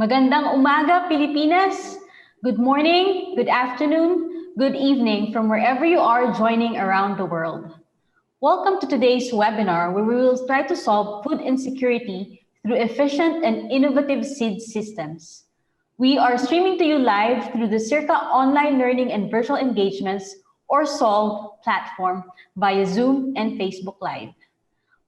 Magandang umaga, Pilipinas! Good morning, good afternoon, good evening from wherever you are joining around the world. Welcome to today's webinar where we will try to solve food insecurity through efficient and innovative seed systems. We are streaming to you live through the SEARCA online learning and virtual engagements or SOLVE platform via Zoom and Facebook Live.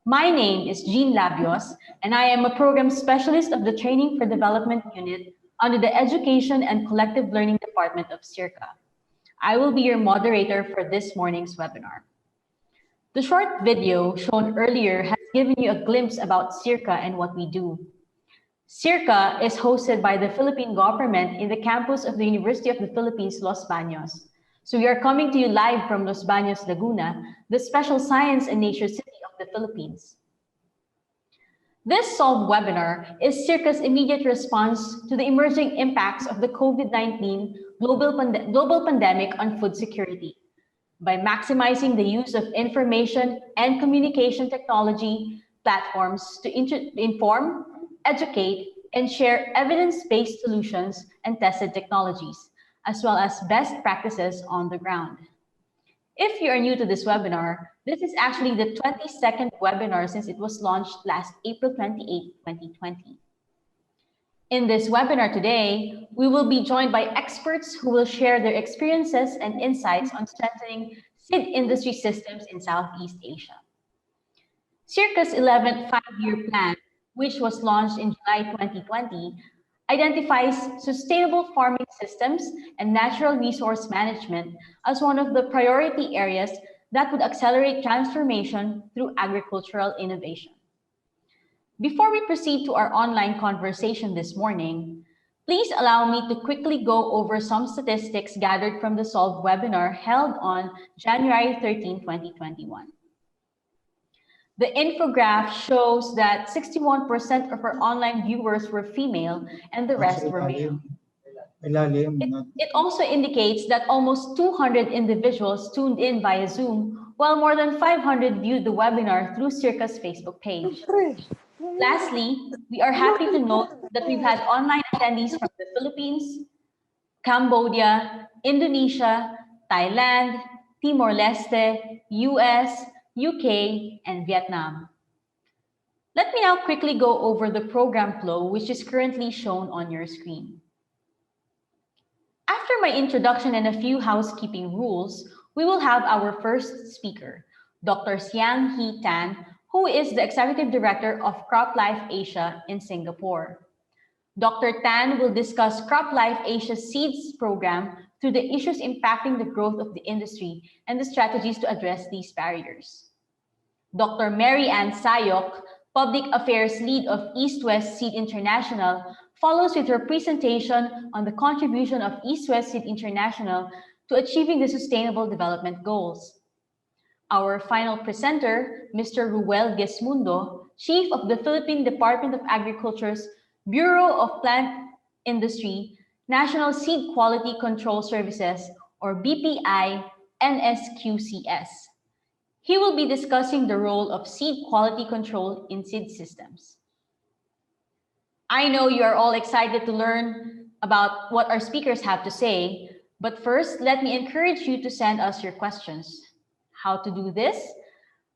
My name is Jean Labios, and I am a program specialist of the Training for Development Unit under the Education and Collective Learning Department of SEARCA. I will be your moderator for this morning's webinar. The short video shown earlier has given you a glimpse about SEARCA and what we do. SEARCA is hosted by the Philippine government in the campus of the University of the Philippines, Los Baños. So we are coming to you live from Los Baños, Laguna, the special science and nature city of the Philippines. This SOLVE webinar is SEARCA's immediate response to the emerging impacts of the COVID-19 global pandemic on food security by maximizing the use of information and communication technology platforms to inform, educate, and share evidence-based solutions and tested technologies, as well as best practices on the ground. If you are new to this webinar, this is actually the 22nd webinar since it was launched last April 28, 2020. In this webinar today, we will be joined by experts who will share their experiences and insights on strengthening seed industry systems in Southeast Asia. SEARCA's 11th five-year plan, which was launched in July 2020, identifies sustainable farming systems and natural resource management as one of the priority areas that would accelerate transformation through agricultural innovation. Before we proceed to our online conversation this morning, please allow me to quickly go over some statistics gathered from the SOLVE webinar held on January 13, 2021. The infograph shows that 61% of our online viewers were female and the rest were male. It also indicates that almost 200 individuals tuned in via Zoom, while more than 500 viewed the webinar through SEARCA's Facebook page. Lastly, we are happy to note that we've had online attendees from the Philippines, Cambodia, Indonesia, Thailand, Timor-Leste, US, UK, and Vietnam. Let me now quickly go over the program flow, which is currently shown on your screen. After my introduction and a few housekeeping rules, we will have our first speaker, Dr. Siang Hee Tan, who is the Executive Director of CropLife Asia in Singapore. Dr. Tan will discuss CropLife Asia's seeds program through the issues impacting the growth of the industry and the strategies to address these barriers. Dr. Marianne Syok, Public Affairs Lead of East-West Seed International, follows with her presentation on the contribution of East-West Seed International to achieving the Sustainable Development Goals. Our final presenter, Mr. Ruel Gesmundo, Chief of the Philippine Department of Agriculture's Bureau of Plant Industry, National Seed Quality Control Services, or BPI NSQCS. He will be discussing the role of seed quality control in seed systems. I know you are all excited to learn about what our speakers have to say, but first, let me encourage you to send us your questions. How to do this?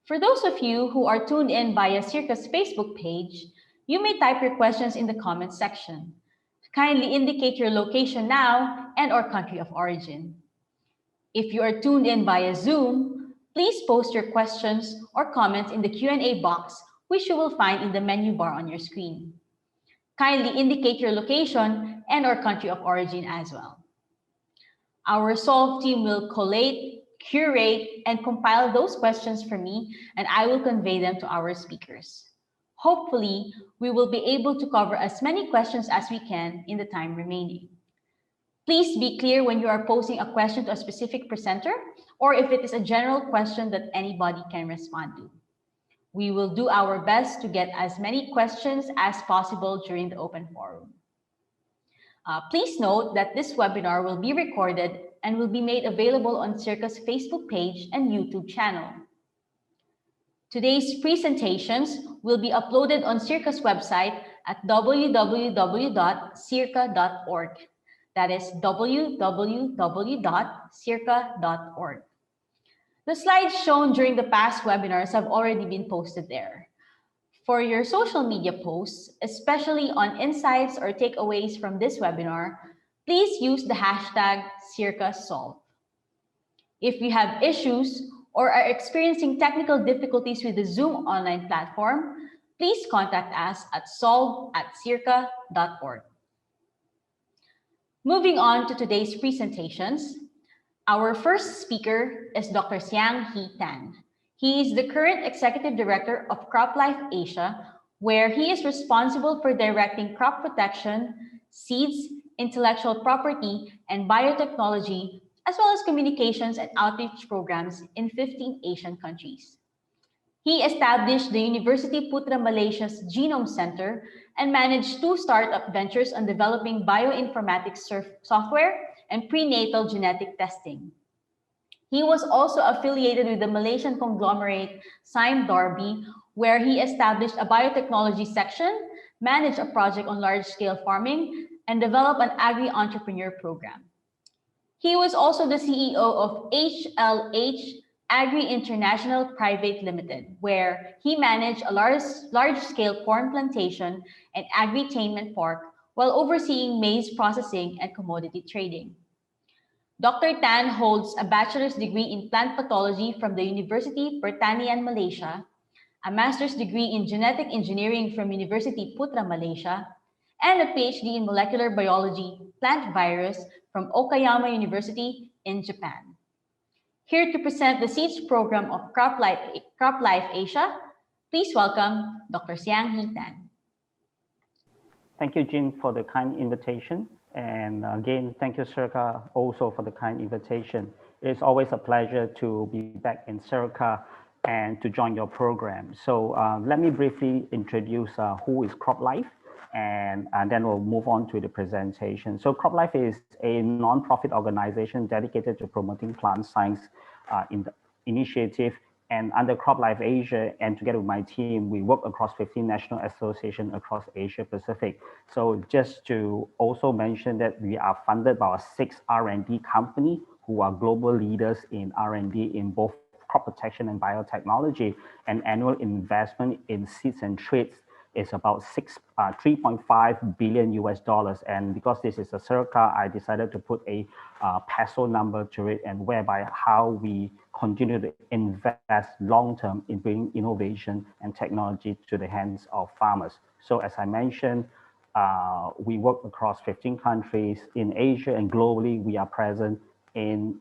For those of you who are tuned in via SEARCA's Facebook page, you may type your questions in the comments section. Kindly indicate your location now and or country of origin. If you are tuned in via Zoom, please post your questions or comments in the Q&A box, which you will find in the menu bar on your screen. Kindly indicate your location and or country of origin as well. Our SOLVE team will collate, curate, and compile those questions for me, and I will convey them to our speakers. Hopefully, we will be able to cover as many questions as we can in the time remaining. Please be clear when you are posing a question to a specific presenter or if it is a general question that anybody can respond to. We will do our best to get as many questions as possible during the open forum. Please note that this webinar will be recorded and will be made available on SEARCA's Facebook page and YouTube channel. Today's presentations will be uploaded on SEARCA's website at www.searca.org. That is www.searca.org. The slides shown during the past webinars have already been posted there. For your social media posts, especially on insights or takeaways from this webinar, please use the hashtag SEARCASolve. If you have issues or are experiencing technical difficulties with the Zoom online platform, please contact us at solve@searca.org. Moving on to today's presentations, our first speaker is Dr. Siang Hee Tan. He is the current Executive Director of CropLife Asia, where he is responsible for directing crop protection, seeds, intellectual property, and biotechnology, as well as communications and outreach programs in 15 Asian countries. He established the University Putra Malaysia's Genome Center and managed 2 startup ventures on developing bioinformatics software and prenatal genetic testing. He was also affiliated with the Malaysian conglomerate Sime Darby, where he established a biotechnology section, managed a project on large-scale farming, and developed an agri-entrepreneur program. He was also the CEO of HLH Agri International Private Limited, where he managed a large-scale corn plantation and agri-tainment park while overseeing maize processing and commodity trading. Dr. Tan holds a bachelor's degree in plant pathology from the University Pertanian Malaysia, a master's degree in genetic engineering from University Putra Malaysia, and a PhD in molecular biology, plant virus from Okayama University in Japan. Here to present the seeds program of CropLife Asia, please welcome Dr. Siang Hee Tan. Thank you, Jean, for the kind invitation. And again, thank you, SEARCA, also for the kind invitation. It's always a pleasure to be back in SEARCA and to join your program. So let me briefly introduce who is CropLife, and then we'll move on to the presentation. So CropLife is a non-profit organization dedicated to promoting plant science initiative. And under CropLife Asia, and together with my team, we work across 15 national associations across Asia Pacific. So just to also mention that we are funded by 6 R&D companies who are global leaders in R&D in both crop protection and biotechnology, and annual investment in seeds and traits is about 3.5 billion US dollars. And because this is a SEARCA, I decided to put a peso number to it, and whereby how we continue to invest long-term in bringing innovation and technology to the hands of farmers. So as I mentioned, we work across 15 countries in Asia, and globally we are present in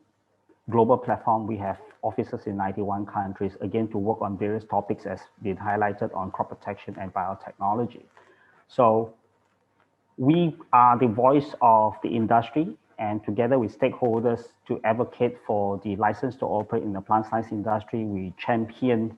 global platform. We have offices in 91 countries, again, to work on various topics as been highlighted on crop protection and biotechnology. So we are the voice of the industry, and together with stakeholders to advocate for the license to operate in the plant science industry, we champion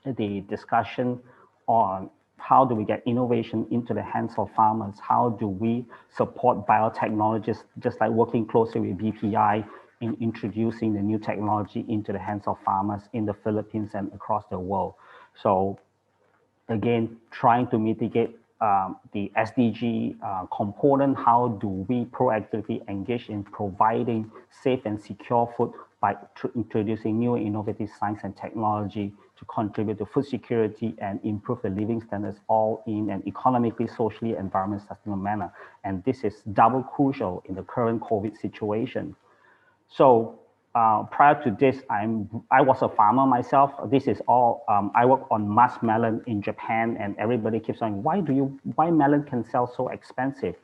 the discussion on how do we get innovation into the hands of farmers? How do we support biotechnologists, just like working closely with BPI in introducing the new technology into the hands of farmers in the Philippines and across the world. So again, trying to mitigate the SDG component. How do we proactively engage in providing safe and secure food by introducing new innovative science and technology to contribute to food security and improve the living standards, all in an economically, socially, environmentally sustainable manner. And this is double crucial in the current COVID situation. So prior to this, I was a farmer myself. This is all, I work on muskmelon in Japan, and everybody keeps saying, why melon can sell so expensive?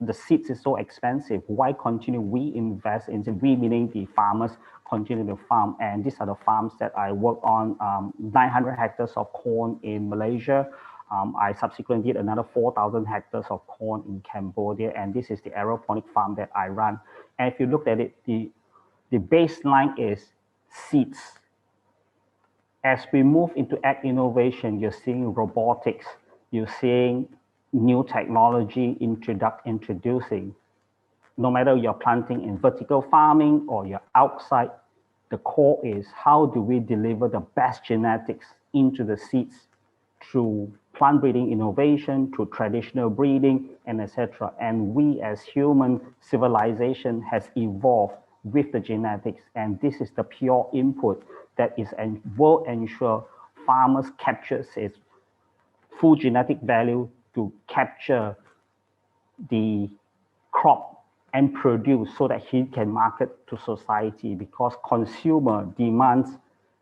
The seeds is so expensive. Why continue we invest in, we meaning the farmers continue to farm? And these are the farms that I work on, 900 hectares of corn in Malaysia. I subsequently did another 4,000 hectares of corn in Cambodia. And this is the aeroponic farm that I run. And if you look at it, the baseline is seeds. As we move into ag innovation, you're seeing robotics, you're seeing new technology introducing. No matter you're planting in vertical farming or you're outside, the core is how do we deliver the best genetics into the seeds through plant breeding innovation, through traditional breeding, and etc. And we as human civilization has evolved with the genetics, and this is the pure input that is and will ensure farmers capture its full genetic value to capture the crop and produce so that he can market to society, because consumer demands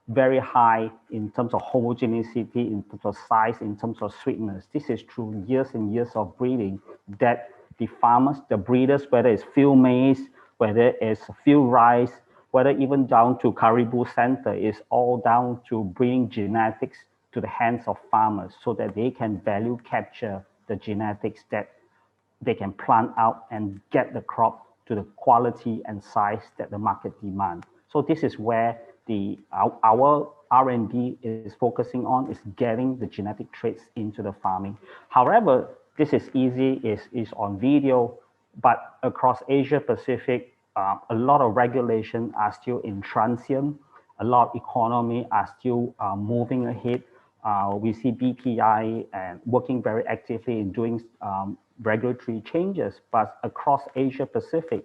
very high in terms of homogeneity, in terms of size, in terms of sweetness. This is through years and years of breeding that the farmers, the breeders, whether it's field maize, whether it's field rice, whether even down to Caribou Center, is all down to bringing genetics to the hands of farmers so that they can value capture the genetics that they can plant out and get the crop to the quality and size that the market demands. So this is where our R&D is focusing on, is getting the genetic traits into the farming. However, this is easy, is on video, but across Asia Pacific, a lot of regulation are still in transient. A lot of economy are still moving ahead. We see BPI and working very actively in doing regulatory changes, but across Asia Pacific,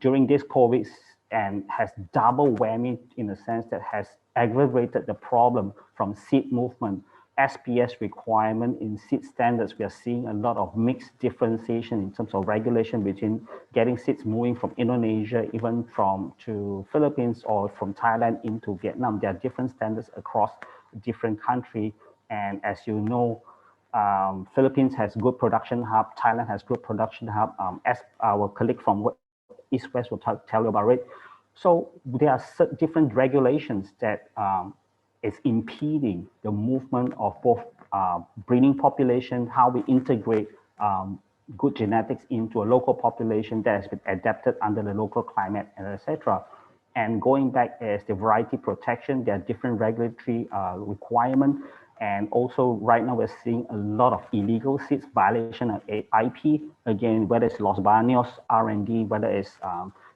during this COVID, and has double whammy in the sense that has aggravated the problem from seed movement, SPS requirement in seed standards. We are seeing a lot of mixed differentiation in terms of regulation between getting seeds moving from Indonesia, even from to Philippines or from Thailand into Vietnam. There are different standards across different countries. And as you know, Philippines has good production hub, Thailand has good production hub, as our colleague from East West will tell you about it. So there are different regulations that is impeding the movement of both breeding population, how we integrate good genetics into a local population that has been adapted under the local climate, and etc. And going back as the variety protection, there are different regulatory requirements. And also right now we're seeing a lot of illegal seeds, violation of IP. Again, whether it's Los Baños, R&D, whether it's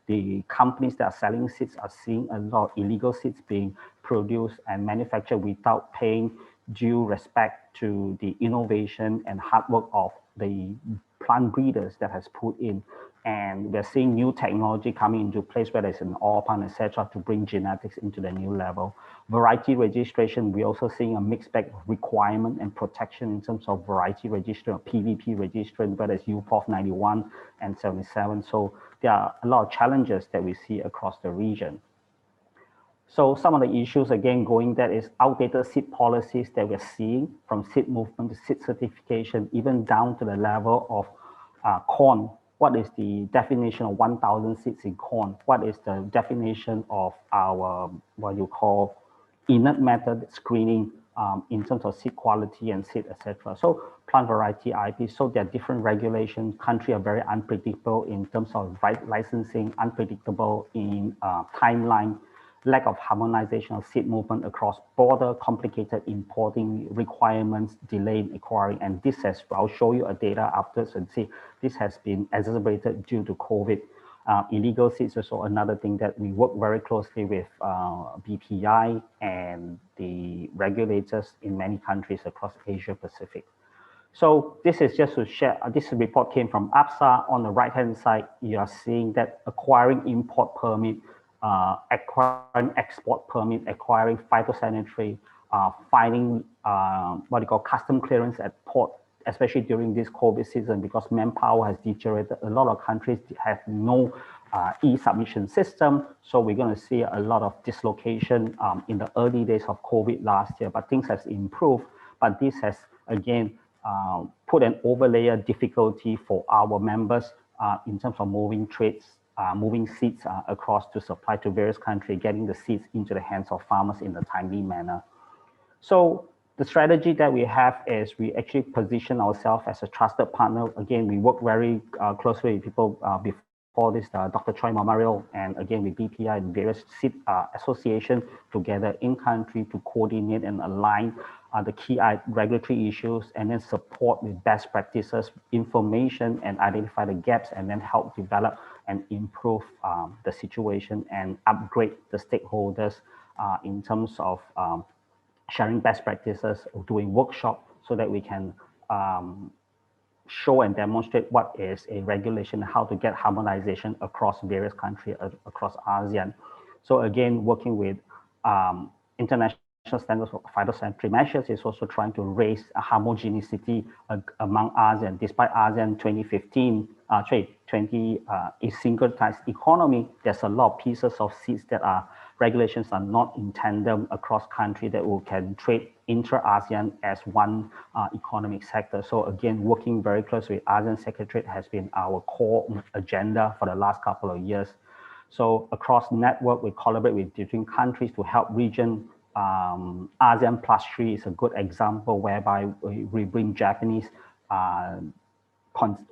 the companies that are selling seeds are seeing a lot of illegal seeds being produced and manufactured without paying due respect to the innovation and hard work of the plant breeders that has put in. And we're seeing new technology coming into place, whether it's an oil palm, etc., to bring genetics into the new level. Variety registration, we're also seeing a mixed bag of requirement and protection in terms of variety registration or PVP registration, whether it's UPOF 91 and 77. So there are a lot of challenges that we see across the region. So some of the issues, again, going that is outdated seed policies that we're seeing, from seed movement to seed certification, even down to the level of corn. What is the definition of 1,000 seeds in corn? What is the definition of our, what you call, innate method screening in terms of seed quality and seed, etc. So plant variety IP, so there are different regulations. Countries are very unpredictable in terms of licensing, unpredictable in timeline, lack of harmonization of seed movement across border, complicated importing requirements, delay in acquiring, and this has, I'll show you a data afterwards and see, this has been exacerbated due to COVID. Illegal seeds is also another thing that we work very closely with BPI and the regulators in many countries across Asia Pacific. So this is just to share, this report came from APSA. On the right-hand side, you are seeing that acquiring import permit, acquiring export permit, acquiring phytosanitary, finding what you call custom clearance at port, especially during this COVID season, because manpower has deteriorated. A lot of countries have no e-submission system. So we're going to see a lot of dislocation in the early days of COVID last year, but things have improved. But this has, again, put an overlay difficulty for our members in terms of moving trades, moving seeds across to supply to various countries, getting the seeds into the hands of farmers in a timely manner. So the strategy that we have is we actually position ourselves as a trusted partner. Again, we work very closely with people before this, Dr. Choi Memorial, and again with BPI and various seed associations together in country to coordinate and align the key regulatory issues, and then support with best practices, information, and identify the gaps, and then help develop and improve the situation and upgrade the stakeholders in terms of sharing best practices, or doing workshops, so that we can show and demonstrate what is a regulation, how to get harmonization across various countries, across ASEAN. So again, working with international standards for phytosanitary measures is also trying to raise a homogeneity among ASEAN. Despite ASEAN 2015, a single-tax economy, there's a lot of pieces of seeds that are regulations are not in tandem across countries that we can trade intra-ASEAN as one economic sector. So again, working very closely with ASEAN Secretariat has been our core agenda for the last couple of years. So across network, we collaborate with different countries to help region. ASEAN +3 is a good example whereby we bring Japanese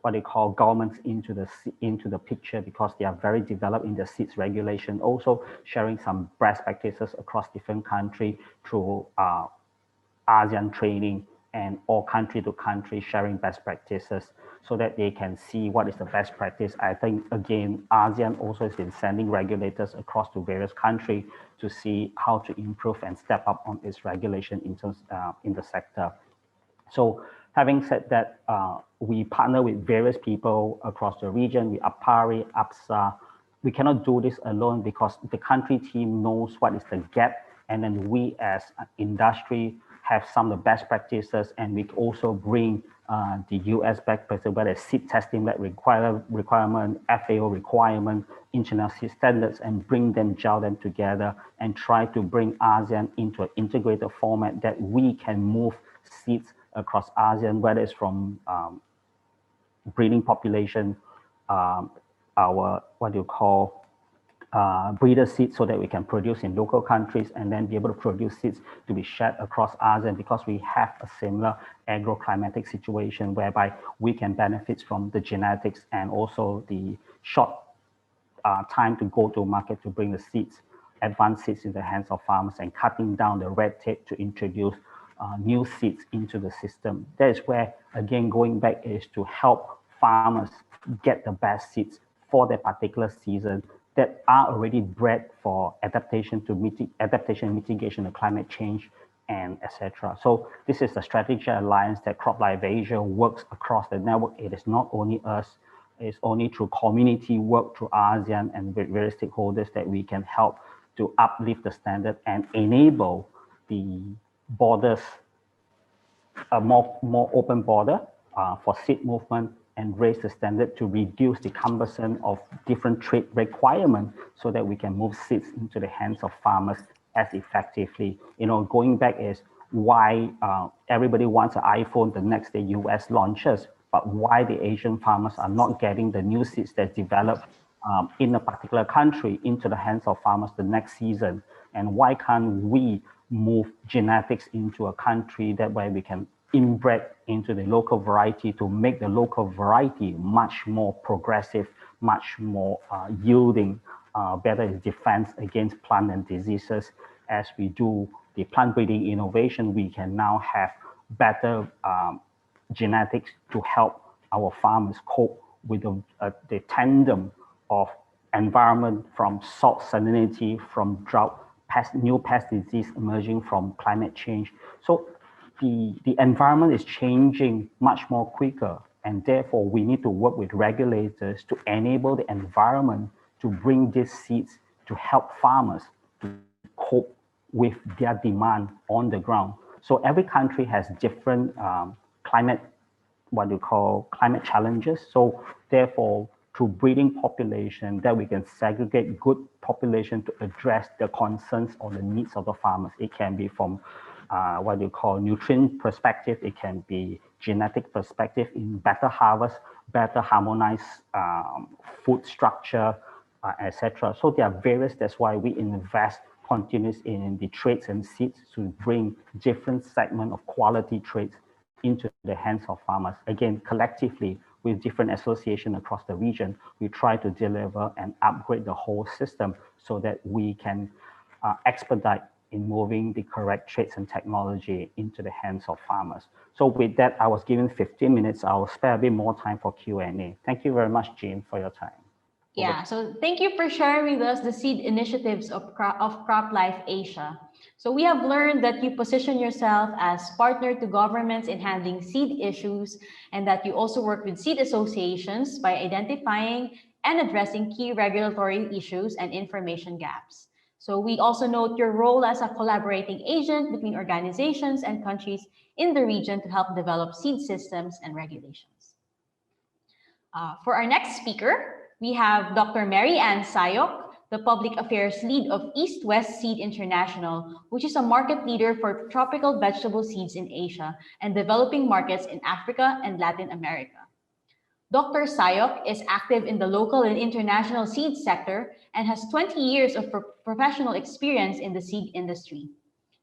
what they call governments into the picture, because they are very developed in the seeds regulation, also sharing some best practices across different countries through ASEAN training, and all country to country sharing best practices so that they can see what is the best practice. I think, again, ASEAN also has been sending regulators across to various countries to see how to improve and step up on its regulation in terms in the sector. So having said that, we partner with various people across the region, with APARI, APSA. We cannot do this alone because the country team knows what is the gap, and then we as an industry have some of the best practices, and we also bring the US best practices, whether it's seed testing that requirement, FAO requirement, international seed standards, and bring them, gel them together, and try to bring ASEAN into an integrated format that we can move seeds across ASEAN, whether it's from breeding population, our what do you call breeder seeds, so that we can produce in local countries and then be able to produce seeds to be shared across ASEAN, because we have a similar agroclimatic situation whereby we can benefit from the genetics and also the short time to go to market to bring the seeds, advanced seeds in the hands of farmers, and cutting down the red tape to introduce new seeds into the system. That is where, again, going back is to help farmers get the best seeds for their particular season that are already bred for adaptation mitigation of climate change, and etc. So this is the strategic alliance that CropLife Asia works across the network. It is not only us, it's only through community work through ASEAN and with various stakeholders that we can help to uplift the standard and enable the borders, a more open border for seed movement, and raise the standard to reduce the cumbersome of different trade requirements so that we can move seeds into the hands of farmers as effectively. You know, going back is why everybody wants an iPhone the next day US launches, but why the Asian farmers are not getting the new seeds that develop in a particular country into the hands of farmers the next season. And why can't we move genetics into a country that way we can inbred into the local variety to make the local variety much more progressive, much more yielding, better defense against plant and diseases. As we do the plant breeding innovation, we can now have better genetics to help our farmers cope with the tandem of environment, from salt salinity, from drought, new pest disease emerging from climate change. So the environment is changing much more quicker, and therefore we need to work with regulators to enable the environment to bring these seeds to help farmers to cope with their demand on the ground. So every country has different climate challenges. So therefore, through breeding population, that we can segregate good population to address the concerns or the needs of the farmers. It can be from nutrient perspective, it can be genetic perspective in better harvest, better harmonized food structure, etc. So there are various, that's why we invest continuous in the traits and seeds to bring different segment of quality traits into the hands of farmers. Again, collectively, with different associations across the region, we try to deliver and upgrade the whole system so that we can expedite in moving the correct traits and technology into the hands of farmers. So with that, I was given 15 minutes. I'll spare a bit more time for Q&A. Thank you very much, Jean, for your time. Yeah, so thank you for sharing with us the seed initiatives of CropLife Asia. So we have learned that you position yourself as partner to governments in handling seed issues, and that you also work with seed associations by identifying and addressing key regulatory issues and information gaps. So we also note your role as a collaborating agent between organizations and countries in the region to help develop seed systems and regulations. For our next speaker, we have Dr. Marianne Syok, the Public Affairs Lead of East West Seed International, which is a market leader for tropical vegetable seeds in Asia and developing markets in Africa and Latin America. Dr. Sayoc is active in the local and international seed sector and has 20 years of professional experience in the seed industry.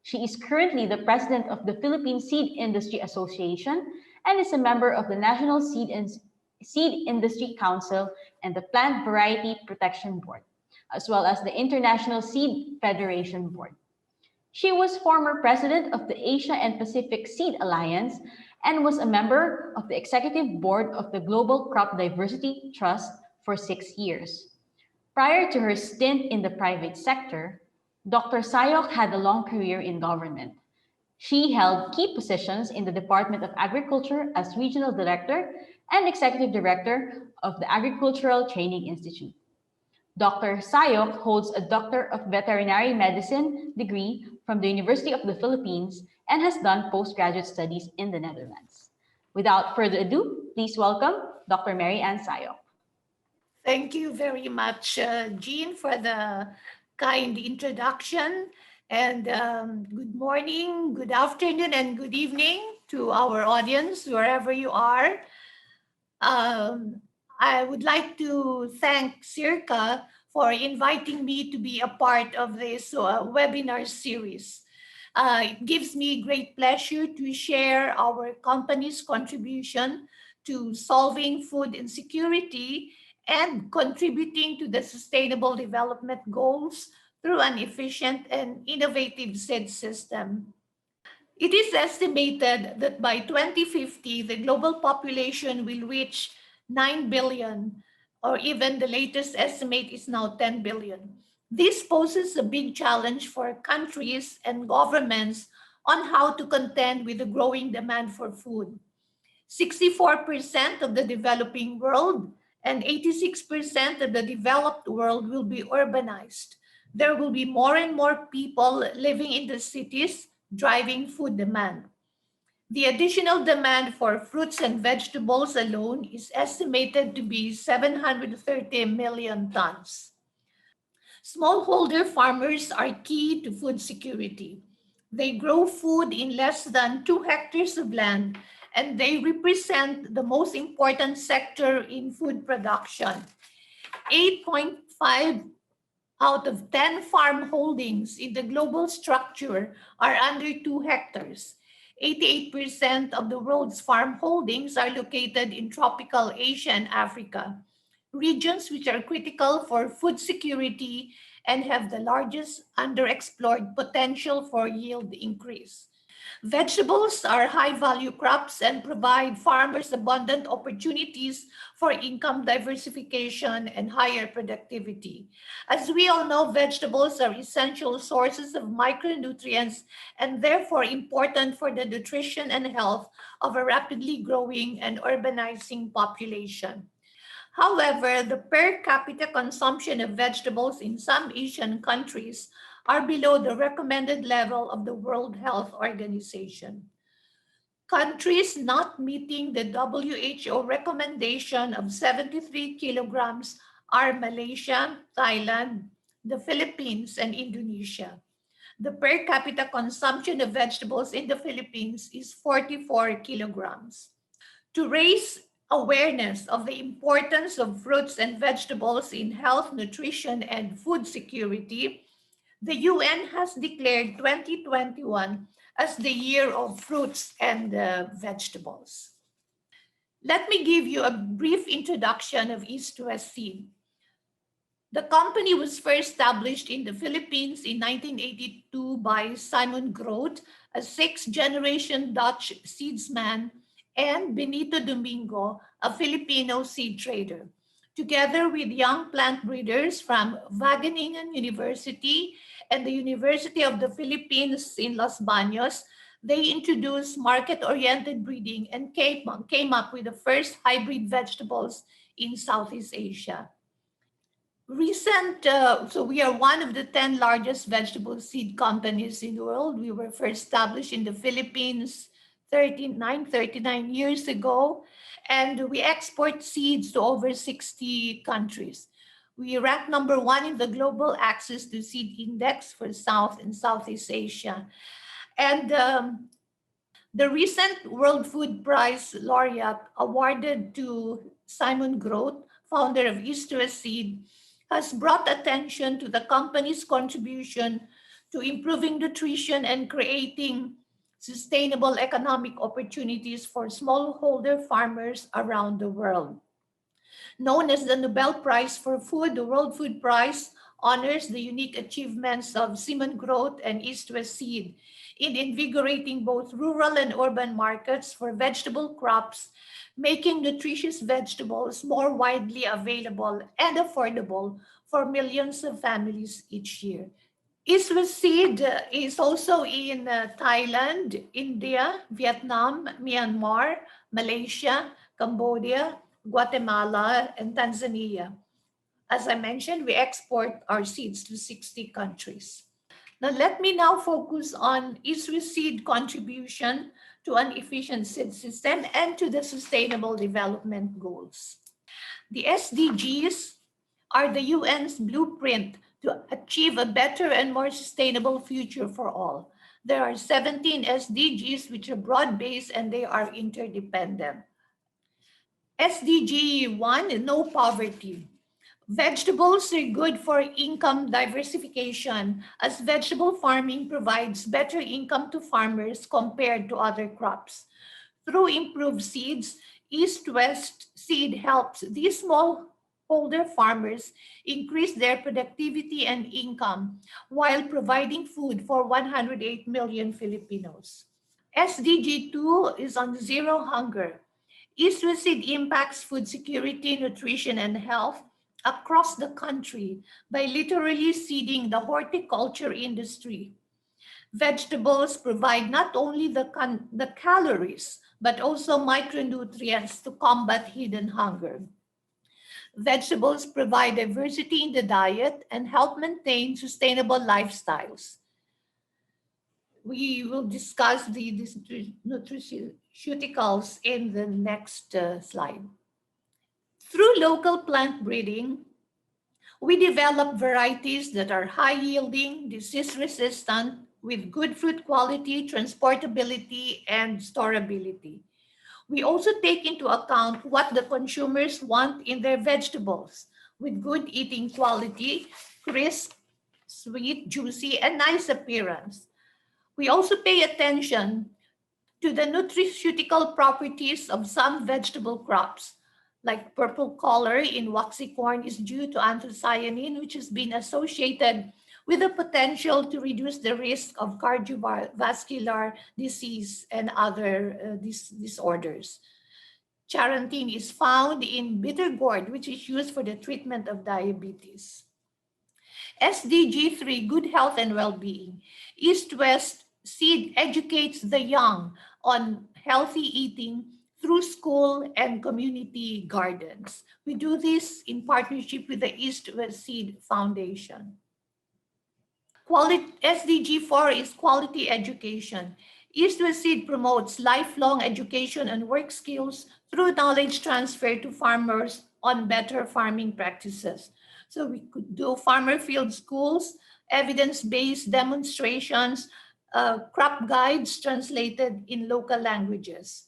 She is currently the president of the Philippine Seed Industry Association and is a member of the National Seed Industry Council and the Plant Variety Protection Board, as well as the International Seed Federation Board. She was former president of the Asia and Pacific Seed Alliance and was a member of the executive board of the Global Crop Diversity Trust for 6 years. Prior to her stint in the private sector, Dr. Sayoc had a long career in government. She held key positions in the Department of Agriculture as Regional Director and Executive Director of the Agricultural Training Institute. Dr. Sayoc holds a Doctor of Veterinary Medicine degree from the University of the Philippines and has done postgraduate studies in the Netherlands. Without further ado, please welcome Dr. Marianne Syok. Thank you very much, Jean, for the kind introduction. And good morning, good afternoon, and good evening to our audience, wherever you are. I would like to thank SEARCA for inviting me to be a part of this webinar series. It gives me great pleasure to share our company's contribution to solving food insecurity and contributing to the Sustainable Development Goals through an efficient and innovative seed system. It is estimated that by 2050, the global population will reach 9 billion, or even the latest estimate is now 10 billion. This poses a big challenge for countries and governments on how to contend with the growing demand for food. 64% of the developing world and 86% of the developed world will be urbanized. There will be more and more people living in the cities, driving food demand. The additional demand for fruits and vegetables alone is estimated to be 730 million tons. Smallholder farmers are key to food security. They grow food in less than 2 hectares of land, and they represent the most important sector in food production. 8.5 out of 10 farm holdings in the global structure are under 2 hectares. 88% of the world's farm holdings are located in tropical Asia and Africa, regions which are critical for food security and have the largest underexplored potential for yield increase. Vegetables are high-value crops and provide farmers abundant opportunities for income diversification and higher productivity. As we all know, vegetables are essential sources of micronutrients and therefore important for the nutrition and health of a rapidly growing and urbanizing population. However, the per capita consumption of vegetables in some Asian countries are below the recommended level of the World Health Organization. Countries not meeting the WHO recommendation of 73 kilograms are Malaysia, Thailand, the Philippines, and Indonesia. The per capita consumption of vegetables in the Philippines is 44 kilograms. To raise awareness of the importance of fruits and vegetables in health, nutrition, and food security, the UN has declared 2021 as the year of fruits and vegetables. Let me give you a brief introduction of East West Seed. The company was first established in the Philippines in 1982 by Simon Groot, a 6th-generation Dutch seedsman, and Benito Domingo, a Filipino seed trader. Together with young plant breeders from Wageningen University and the University of the Philippines in Los Baños, they introduced market-oriented breeding and came up with the first hybrid vegetables in Southeast Asia. So we are one of the 10 largest vegetable seed companies in the world. We were first established in the Philippines 39 years ago, and we export seeds to over 60 countries. We rank number one in the Global Access to Seed Index for South and Southeast Asia. And the recent World Food Prize laureate awarded to Simon Groth, founder of East West Seed, has brought attention to the company's contribution to improving nutrition and creating sustainable economic opportunities for smallholder farmers around the world. Known as the Nobel Prize for Food, the World Food Prize honors the unique achievements of Simon Groth and East West Seed in invigorating both rural and urban markets for vegetable crops, making nutritious vegetables more widely available and affordable for millions of families each year. East West Seed is also in Thailand, India, Vietnam, Myanmar, Malaysia, Cambodia, Guatemala, and Tanzania. As I mentioned, we export our seeds to 60 countries. Now, let me now focus on East West Seed contribution to an efficient seed system and to the Sustainable Development Goals. The SDGs are the UN's blueprint to achieve a better and more sustainable future for all. There are 17 SDGs which are broad-based and they are interdependent. SDG 1, no poverty. Vegetables are good for income diversification as vegetable farming provides better income to farmers compared to other crops. Through improved seeds, East-West Seed helps these smallholder farmers increase their productivity and income while providing food for 108 million Filipinos. SDG 2 is on zero hunger. East-West Seed impacts food security, nutrition, and health across the country by literally seeding the horticulture industry. Vegetables provide not only the calories, but also micronutrients to combat hidden hunger. Vegetables provide diversity in the diet and help maintain sustainable lifestyles. We will discuss the nutraceuticals in the next slide. Through local plant breeding, we develop varieties that are high-yielding, disease-resistant, with good fruit quality, transportability, and storability. We also take into account what the consumers want in their vegetables, with good eating quality, crisp, sweet, juicy, and nice appearance. We also pay attention to the nutraceutical properties of some vegetable crops, like purple color in waxy corn is due to anthocyanin, which has been associated with the potential to reduce the risk of cardiovascular disease and other disorders. Charantin is found in bitter gourd, which is used for the treatment of diabetes. SDG 3, good health and well-being. East-West Seed educates the young on healthy eating through school and community gardens. We do this in partnership with the East-West Seed Foundation. SDG 4 is quality education. East-West Seed promotes lifelong education and work skills through knowledge transfer to farmers on better farming practices. So we could do farmer field schools, evidence-based demonstrations, crop guides translated in local languages.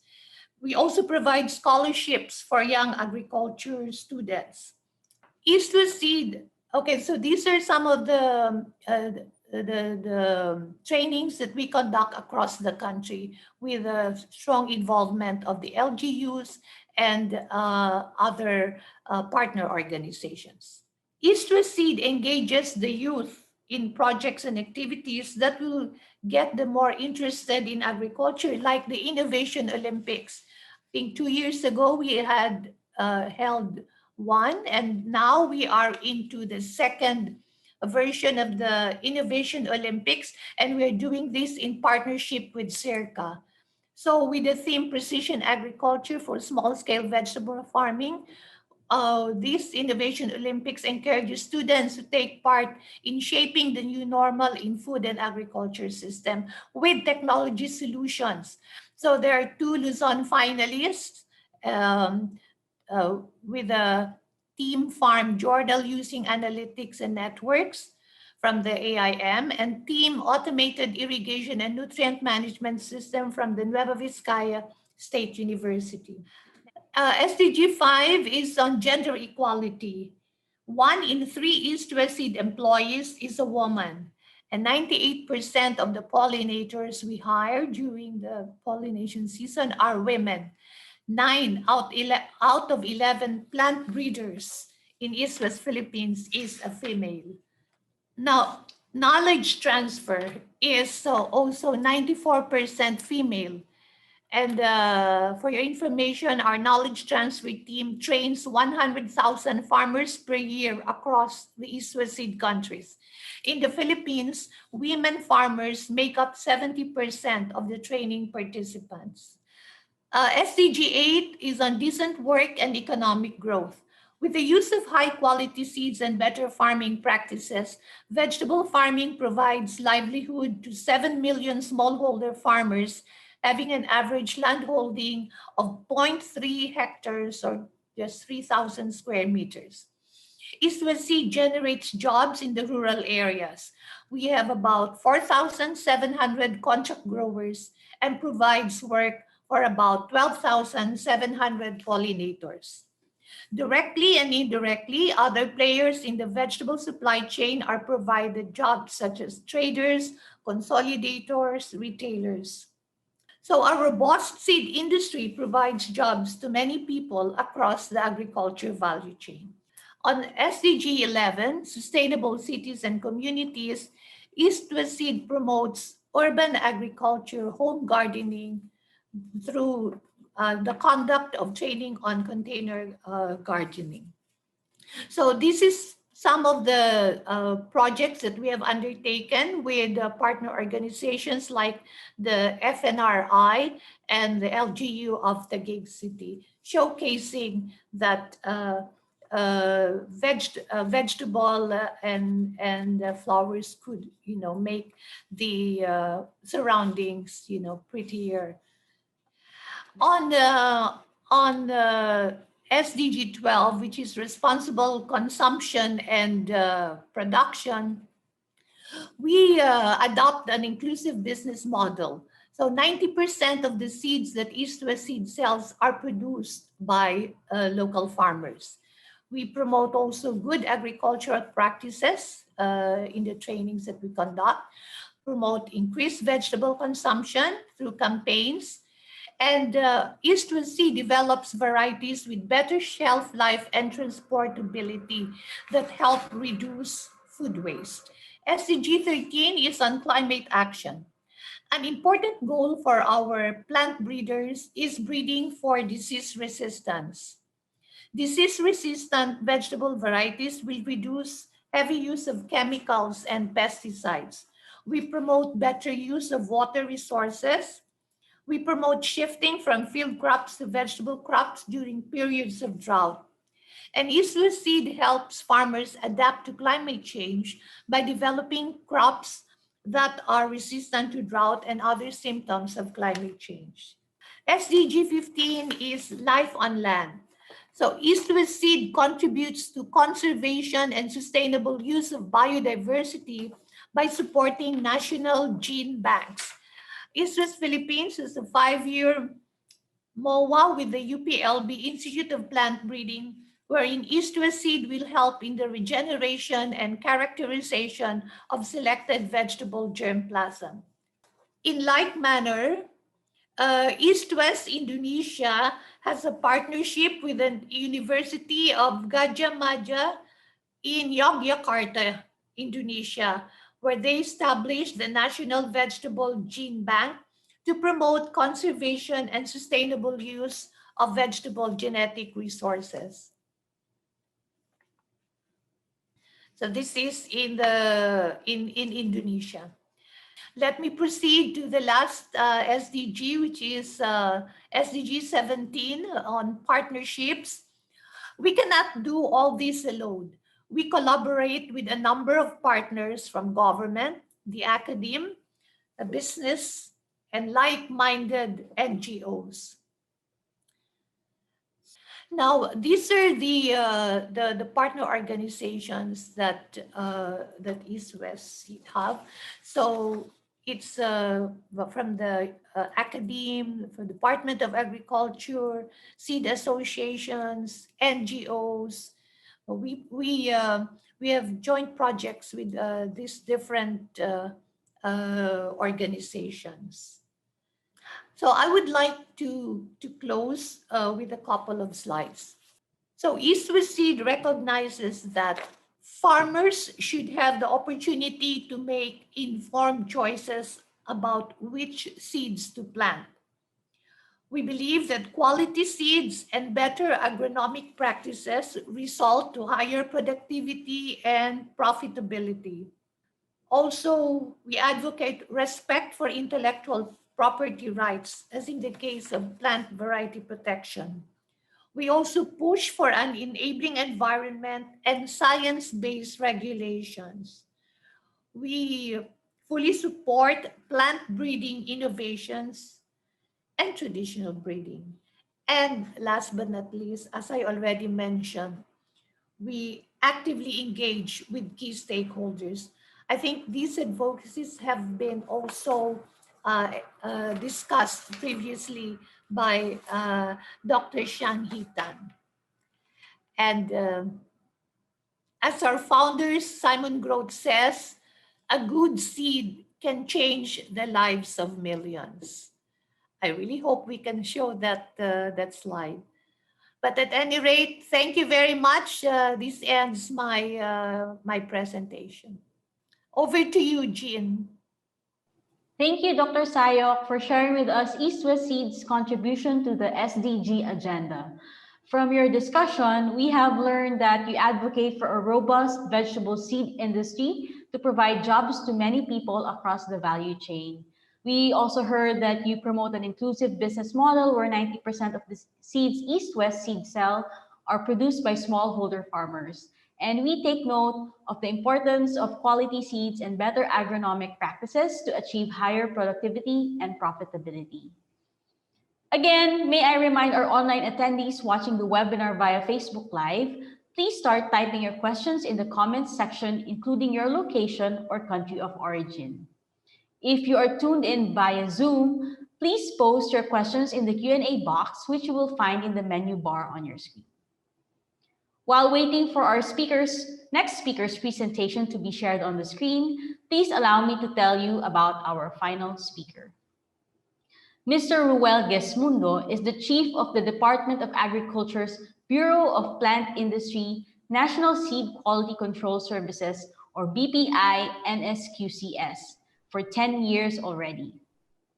We also provide scholarships for young agriculture students. East-West Seed. Okay, so these are some of the trainings that we conduct across the country with a strong involvement of the LGUs and other partner organizations. East-West Seed engages the youth in projects and activities that will get them more interested in agriculture, like the Innovation Olympics. I think 2 years ago, we had held one, and now we are into the second version of the Innovation Olympics, and we're doing this in partnership with SEARCA. So with the theme Precision Agriculture for Small-Scale Vegetable Farming, this Innovation Olympics encourages students to take part in shaping the new normal in food and agriculture system with technology solutions. So there are two Luzon finalists um, with a team farm journal using analytics and networks from the AIM, and team automated irrigation and nutrient management system from the Nueva Vizcaya State University. SDG 5 is on gender equality. 1 in 3 East West Seed employees is a woman, and 98% of the pollinators we hire during the pollination season are women. 9 out of 11 plant breeders in East West Philippines is a female. Now, knowledge transfer is also 94% female. And for your information, our knowledge transfer team trains 100,000 farmers per year across the East West Seed countries. In the Philippines, women farmers make up 70% of the training participants. SDG 8 is on decent work and economic growth. With the use of high quality seeds and better farming practices, vegetable farming provides livelihood to 7 million smallholder farmers having an average landholding of zero point 0.3 hectares or just 3,000 square meters. Iswasi generates jobs in the rural areas. We have about 4,700 contract growers and provides work for about 12,700 pollinators. Directly and indirectly, other players in the vegetable supply chain are provided jobs such as traders, consolidators, retailers. So our robust seed industry provides jobs to many people across the agriculture value chain. On SDG 11, Sustainable Cities and Communities, East West Seed promotes urban agriculture, home gardening through the conduct of training on container gardening. So this is some of the projects that we have undertaken with partner organizations like the FNRI and the LGU of the Taguig City, showcasing that vegetable and flowers could, make the surroundings, prettier. On the SDG 12, which is responsible consumption and production, we adopt an inclusive business model. So 90% of the seeds that East West Seed sells are produced by local farmers. We promote also good agricultural practices in the trainings that we conduct, promote increased vegetable consumption through campaigns, and East West Seed develops varieties with better shelf life and transportability that help reduce food waste. SDG 13 is on climate action. An important goal for our plant breeders is breeding for disease resistance. Disease-resistant vegetable varieties will reduce heavy use of chemicals and pesticides. We promote better use of water resources. We promote shifting from field crops to vegetable crops during periods of drought. And East West Seed helps farmers adapt to climate change by developing crops that are resistant to drought and other symptoms of climate change. SDG 15 is life on land. So East West Seed contributes to conservation and sustainable use of biodiversity by supporting national gene banks. East West Philippines is a 5-year MOA with the UPLB Institute of Plant Breeding, wherein East West Seed will help in the regeneration and characterization of selected vegetable germplasm. In like manner, East West Indonesia has a partnership with the University of Gadjah Mada in Yogyakarta, Indonesia, where they established the National Vegetable Gene Bank to promote conservation and sustainable use of vegetable genetic resources. So this is in Indonesia. Let me proceed to the last SDG, which is SDG 17 on partnerships. We cannot do all this alone. We collaborate with a number of partners from government, the academe, the business, and like-minded NGOs. Now, these are the partner organizations that East West have. So it's from the academe, from the Department of Agriculture, seed associations, NGOs. We have joint projects with these different organizations. So I would like to close with a couple of slides. So East West Seed recognizes that farmers should have the opportunity to make informed choices about which seeds to plant. We believe that quality seeds and better agronomic practices result to higher productivity and profitability. Also, we advocate respect for intellectual property rights, as in the case of plant variety protection. We also push for an enabling environment and science-based regulations. We fully support plant breeding innovations and traditional breeding. And last but not least, as I already mentioned, we actively engage with key stakeholders. I think these advocacies have been also discussed previously by Dr. Siang Hee Tan. And as our founder, Simon Groth, says, a good seed can change the lives of millions. I really hope we can show that, that slide. But at any rate, thank you very much. This ends my presentation. Over to you, Jean. Thank you, Dr. Sayoc, for sharing with us East West Seed's contribution to the SDG agenda. From your discussion, we have learned that you advocate for a robust vegetable seed industry to provide jobs to many people across the value chain. We also heard that you promote an inclusive business model where 90% of the seeds East West Seed sell are produced by smallholder farmers. And we take note of the importance of quality seeds and better agronomic practices to achieve higher productivity and profitability. Again, may I remind our online attendees watching the webinar via Facebook Live, please start typing your questions in the comments section, including your location or country of origin. If you are tuned in via Zoom, please post your questions in the Q&A box, which you will find in the menu bar on your screen. While waiting for our next speaker's presentation to be shared on the screen, please allow me to tell you about our final speaker. Mr. Ruel Gesmundo is the Chief of the Department of Agriculture's Bureau of Plant Industry National Seed Quality Control Services, or BPI NSQCS, for 10 years already.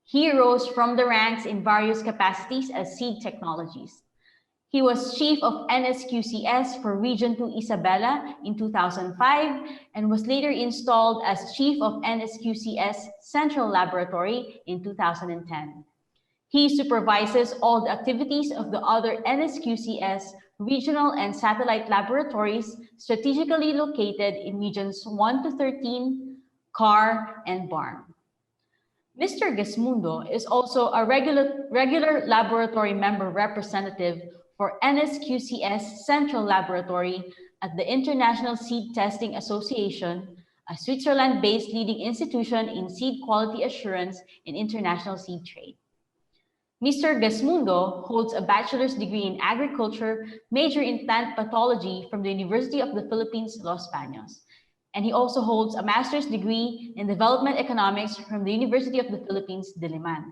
He rose from the ranks in various capacities as seed technologist. He was Chief of NSQCS for Region 2 Isabela in 2005 and was later installed as Chief of NSQCS Central Laboratory in 2010. He supervises all the activities of the other NSQCS regional and satellite laboratories strategically located in regions 1 to 13, CAR, and BARM. Mr. Gesmundo is also a regular laboratory member representative for NSQCS Central Laboratory at the International Seed Testing Association, a Switzerland-based leading institution in seed quality assurance and international seed trade. Mr. Gesmundo holds a bachelor's degree in agriculture, major in plant pathology from the University of the Philippines, Los Baños. And he also holds a master's degree in development economics from the University of the Philippines, Diliman.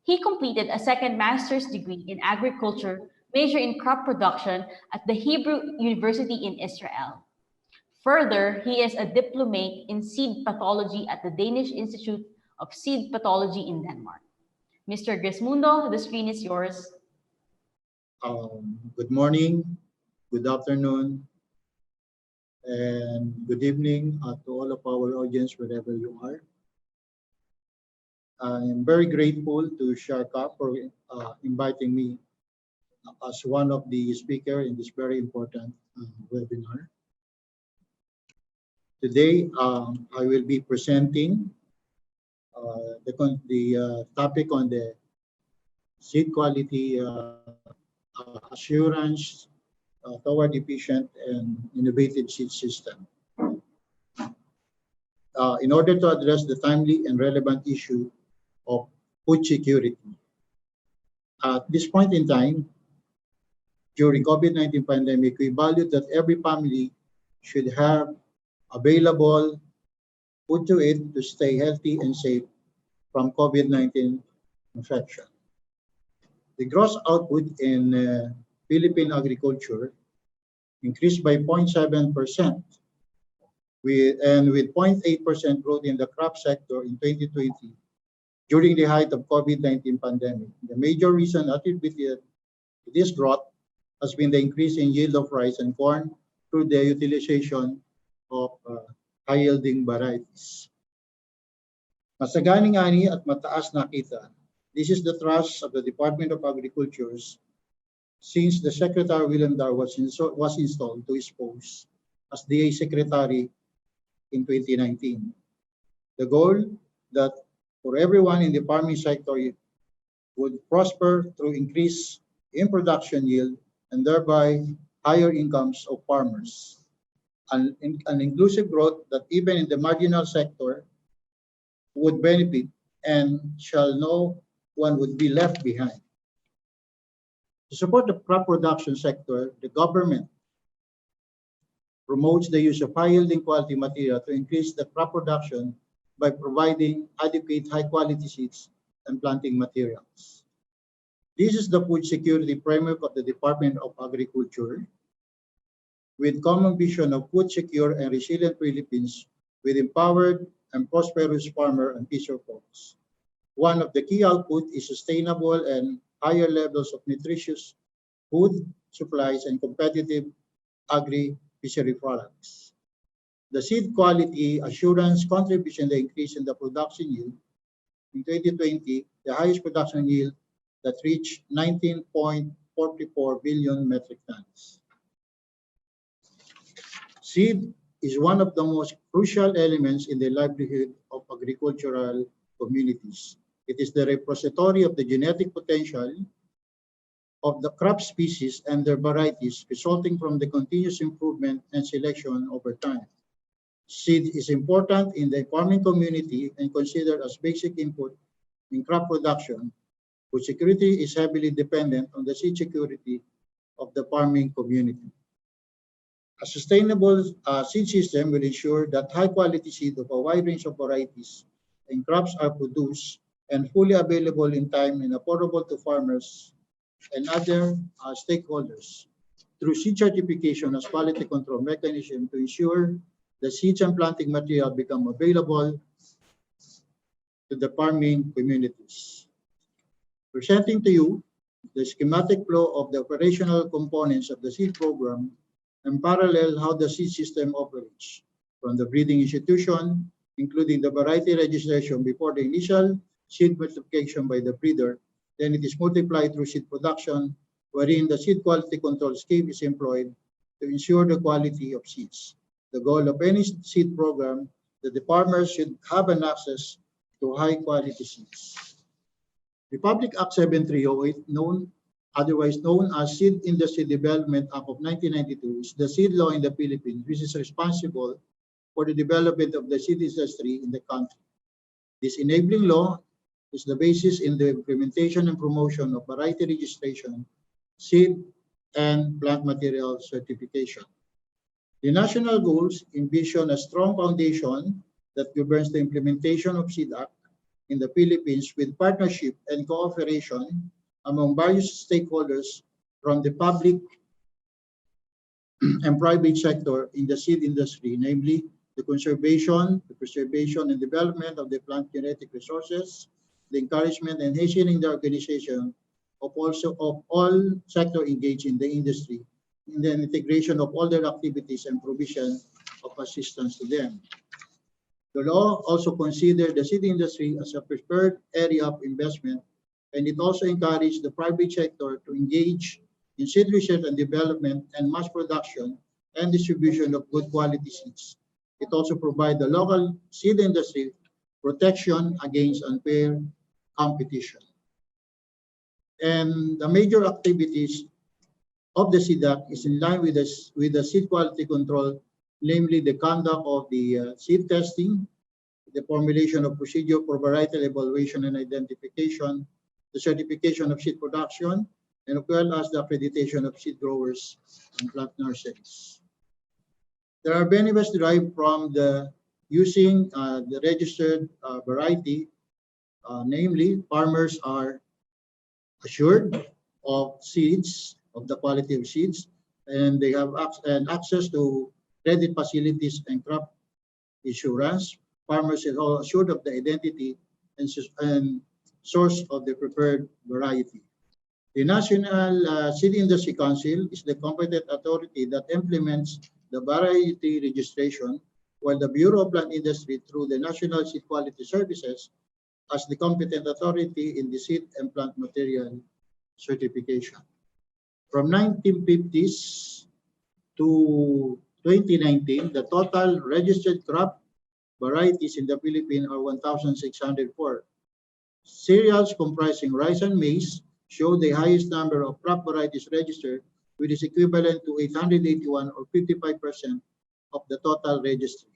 He completed a second master's degree in agriculture, major in crop production at the Hebrew University in Israel. Further, he is a diplomate in seed pathology at the Danish Institute of Seed Pathology in Denmark. Mr. Gesmundo, the screen is yours. Good morning, good afternoon, and good evening to all of our audience wherever you are. I am very grateful to SEARCA for inviting me as one of the speakers in this very important webinar. Today, I will be presenting the topic on the seed quality assurance toward efficient and innovative seed system. In order to address the timely and relevant issue of food security. At this point in time, during COVID-19 pandemic, we valued that every family should have available food to eat to stay healthy and safe from COVID-19 infection. The gross output in Philippine agriculture increased by 0.7%, with 0.8% growth in the crop sector in 2020 during the height of COVID-19 pandemic. The major reason attributed to this growth has been the increase in yield of rice and corn through the utilization of high-yielding varieties. Masaganing ani at mataas na kita. This is the thrust of the Department of Agriculture since the Secretary William Dar was installed to his post as DA Secretary in 2019. The goal that for everyone in the farming sector would prosper through increase in production yield and thereby higher incomes of farmers. An inclusive growth that even in the marginal sector would benefit and shall no one would be left behind. To support the crop production sector, the government promotes the use of high-yielding quality material to increase the crop production by providing adequate high-quality seeds and planting materials. This is the food security framework of the Department of Agriculture, with common vision of food secure and resilient Philippines with empowered and prosperous farmer and fisher folks. One of the key output is sustainable and higher levels of nutritious food supplies and competitive agri-fishery products. The seed quality assurance contribution to the increase in the production yield. In 2020, the highest production yield that reached 19.44 billion metric tons. Seed is one of the most crucial elements in the livelihood of agricultural communities. It is the repository of the genetic potential of the crop species and their varieties resulting from the continuous improvement and selection over time. Seed is important in the farming community and considered as basic input in crop production. Food security is heavily dependent on the seed security of the farming community. A sustainable seed system will ensure that high-quality seed of a wide range of varieties and crops are produced and fully available in time and affordable to farmers and other stakeholders through seed certification as quality control mechanism to ensure the seeds and planting material become available to the farming communities. Presenting to you the schematic flow of the operational components of the seed program and parallel how the seed system operates from the breeding institution, including the variety registration before the initial seed multiplication by the breeder, then it is multiplied through seed production, wherein the seed quality control scheme is employed to ensure the quality of seeds. The goal of any seed program that the farmers should have an access to high quality seeds. Republic Act 7308, otherwise known as Seed Industry Development Act of 1992, is the seed law in the Philippines, which is responsible for the development of the seed industry in the country. This enabling law is the basis in the implementation and promotion of variety registration, seed, and plant material certification. The national goals envision a strong foundation that governs the implementation of Seed Act in the Philippines with partnership and cooperation among various stakeholders from the public and private sector in the seed industry, namely the conservation, the preservation and development of the plant genetic resources, the encouragement and hastening the organization of all sector engaged in the industry, in the integration of all their activities and provision of assistance to them. The law also considered the seed industry as a preferred area of investment, and it also encouraged the private sector to engage in seed research and development and mass production and distribution of good quality seeds. It also provides the local seed industry protection against unfair competition. And the major activities of the Seed Act is in line with the seed quality control, namely the conduct of the seed testing, the formulation of procedure for varietal evaluation and identification, the certification of seed production, and as well as the accreditation of seed growers and plant nurseries. There are benefits derived from using the registered variety, namely farmers are assured of seeds, of the quality of seeds, and they have access to credit facilities and crop insurance. Farmers are all assured of the identity and source of the preferred variety. The National Seed Industry Council is the competent authority that implements the variety registration, while the Bureau of Plant Industry, through the National Seed Quality Services, as the competent authority in the seed and plant material certification. From 1950s to 2019, the total registered crop varieties in the Philippines are 1,604. Cereals comprising rice and maize show the highest number of crop varieties registered, which is equivalent to 881 or 55% of the total registry.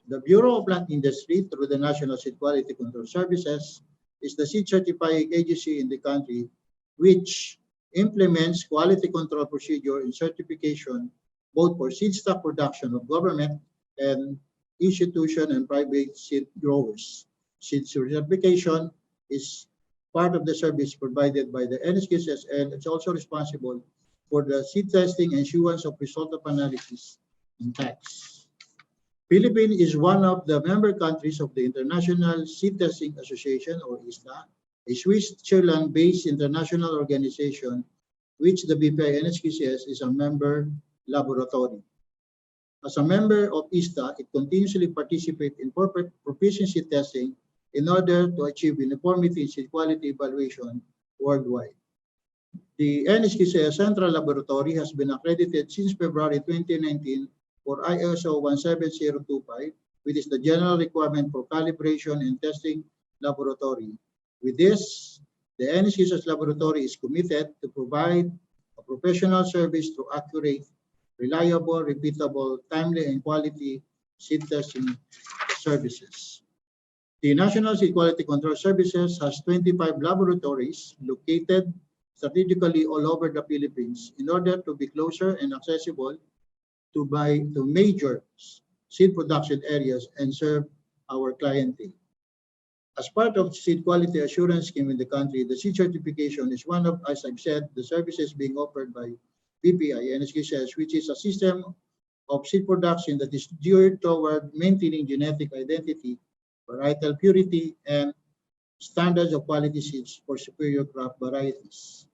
The Bureau of Plant Industry, through the National Seed Quality Control Services, is the seed certifying agency in the country, which implements quality control procedure and certification both for seed stock production of government and institution and private seed growers. Seed certification is part of the service provided by the NSQCS, and it's also responsible for the seed testing and issuance of result of analysis and tax. Philippines is one of the member countries of the International Seed Testing Association, or ISTA, a Switzerland-based international organization which the BPI NSQCS is a member laboratory. As a member of ISTA, it continuously participates in proficiency testing in order to achieve uniformity in seed quality evaluation worldwide. The NSQCS Central Laboratory has been accredited since February 2019 for ISO 17025, which is the general requirement for calibration and testing laboratory. With this, the NSQCS laboratory is committed to provide a professional service through accurate, reliable, repeatable, timely, and quality seed testing services. The National Seed Quality Control Services has 25 laboratories located strategically all over the Philippines in order to be closer and accessible to major seed production areas and serve our clientele. As part of seed quality assurance scheme in the country, the seed certification is one of, as I've said, the services being offered by BPI NSQCS, which is a system of seed production that is geared toward maintaining genetic identity, varietal purity, and standards of quality seeds for superior crop varieties.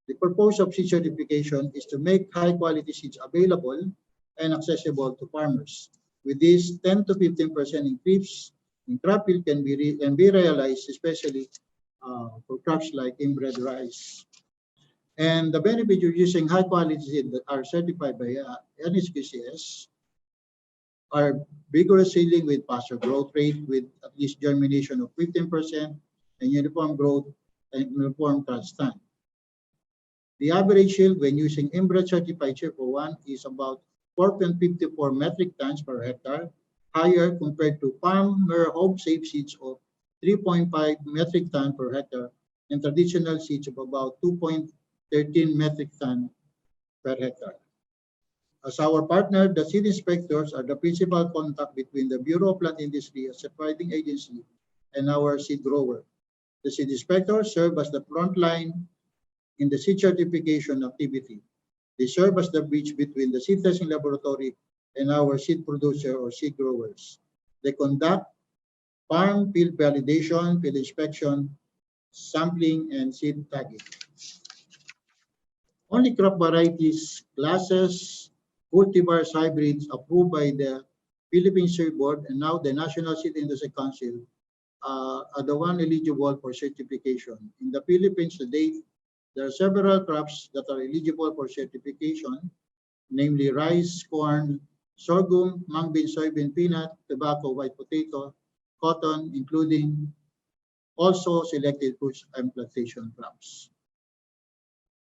The purpose of seed certification is to make high-quality seeds available and accessible to farmers. With this, 10 to 15% increase in crop yield can be realized, especially for crops like inbred rice. And the benefit of using high-quality seeds that are certified by NSQCS are vigorous seedling with faster growth rate with at least germination of 15% and uniform growth and uniform transplant. The average yield when using inbred certified CHIP01 is about 4.54 metric tons per hectare, higher compared to farmer home safe seeds of 3.5 metric ton per hectare and traditional seeds of about 2.13 metric ton per hectare. As our partner, the seed inspectors are the principal contact between the Bureau of Plant Industry as a certifying agency and our seed grower. The seed inspectors serve as the front line in the seed certification activity. They serve as the bridge between the seed testing laboratory and our seed producer or seed growers. They conduct farm field validation, field inspection, sampling, and seed tagging. Only crop varieties, classes, cultivars, hybrids approved by the Philippine Seed Board and now the National Seed Industry Council are the one eligible for certification. In the Philippines today, there are several crops that are eligible for certification, namely rice, corn, sorghum, mung bean, soybean, peanut, tobacco, white potato, cotton, including also selected fruits and plantation crops.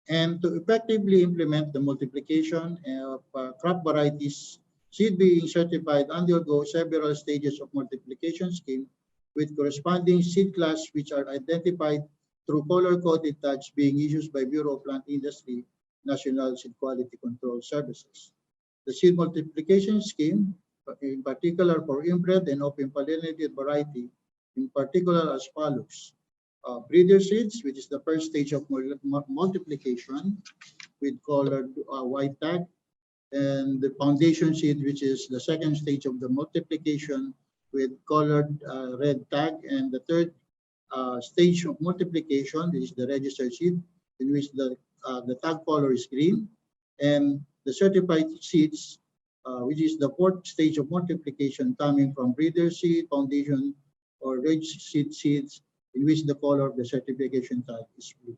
And to effectively implement the multiplication of crop varieties, seed being certified undergo several stages of multiplication scheme with corresponding seed class which are identified through color-coded tags being issued by Bureau of Plant Industry National Seed Quality Control Services. The seed multiplication scheme, in particular for inbred and open pollinated variety, in particular as follows. Breeder seeds, which is the first stage of multiplication with colored white tag, and the foundation seed, which is the second stage of the multiplication with colored red tag, and the third stage of multiplication, which is the registered seed, in which the tag color is green, and the certified seeds, which is the fourth stage of multiplication coming from breeder seed, foundation, or registered seeds, in which the color of the certification tag is blue.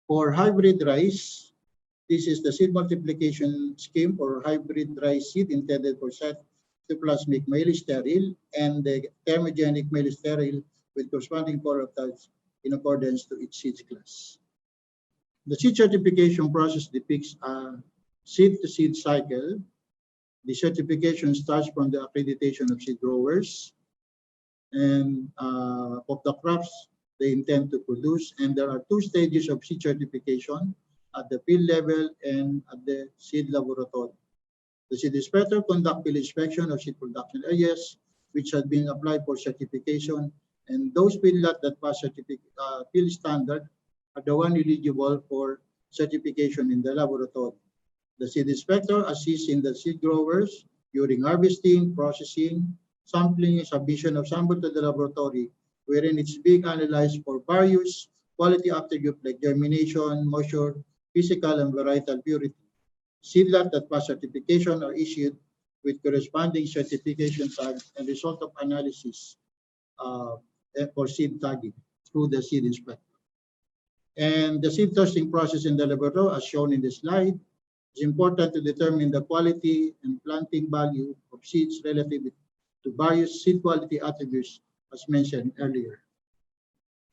For hybrid rice, this is the seed multiplication scheme for hybrid rice seed intended for cytoplasmic male sterile and the thermogenic male sterile with corresponding color tags in accordance to its seed class. The seed certification process depicts a seed-to-seed cycle. The certification starts from the accreditation of seed growers and of the crops they intend to produce. And there are two stages of seed certification at the field level and at the seed laboratory. The seed inspector conducts field inspection of seed production areas which have been applied for certification, and those field lots that pass field standard are the one eligible for certification in the laboratory. The seed inspector assists in the seed growers during harvesting, processing, sampling, and submission of sample to the laboratory, wherein it's being analyzed for various quality attributes like germination, moisture, physical, and varietal purity. Seed lots that pass certification are issued with corresponding certification tag and result of analysis for seed tagging through the seed inspector. And the seed testing process in the laboratory, as shown in the slide, is important to determine the quality and planting value of seeds relative to various seed quality attributes as mentioned earlier.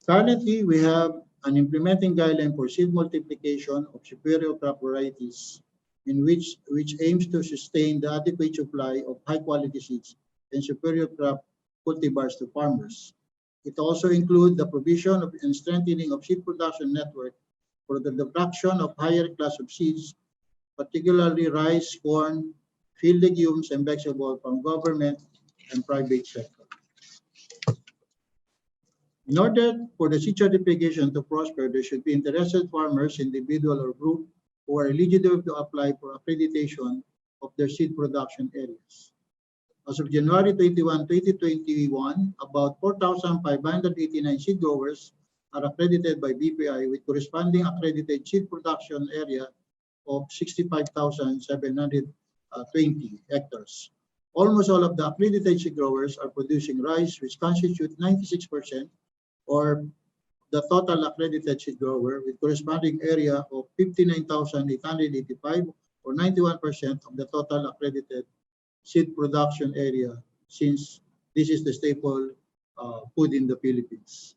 Currently, we have an implementing guideline for seed multiplication of superior crop varieties in which aims to sustain the adequate supply of high quality seeds and superior crop cultivars to farmers. It also includes the provision of and strengthening of seed production network for the production of higher class of seeds, particularly rice, corn, field legumes, and vegetables from government and private sector. In order for the seed certification to prosper, there should be interested farmers, individual or group, who are eligible to apply for accreditation of their seed production areas. As of January 21, 2021, about 4,589 seed growers are accredited by BPI with corresponding accredited seed production area of 65,720 hectares. Almost all of the accredited seed growers are producing rice, which constitute 96%, or the total accredited seed grower with corresponding area of 59,885, or 91% of the total accredited seed production area, since this is the staple food in the Philippines.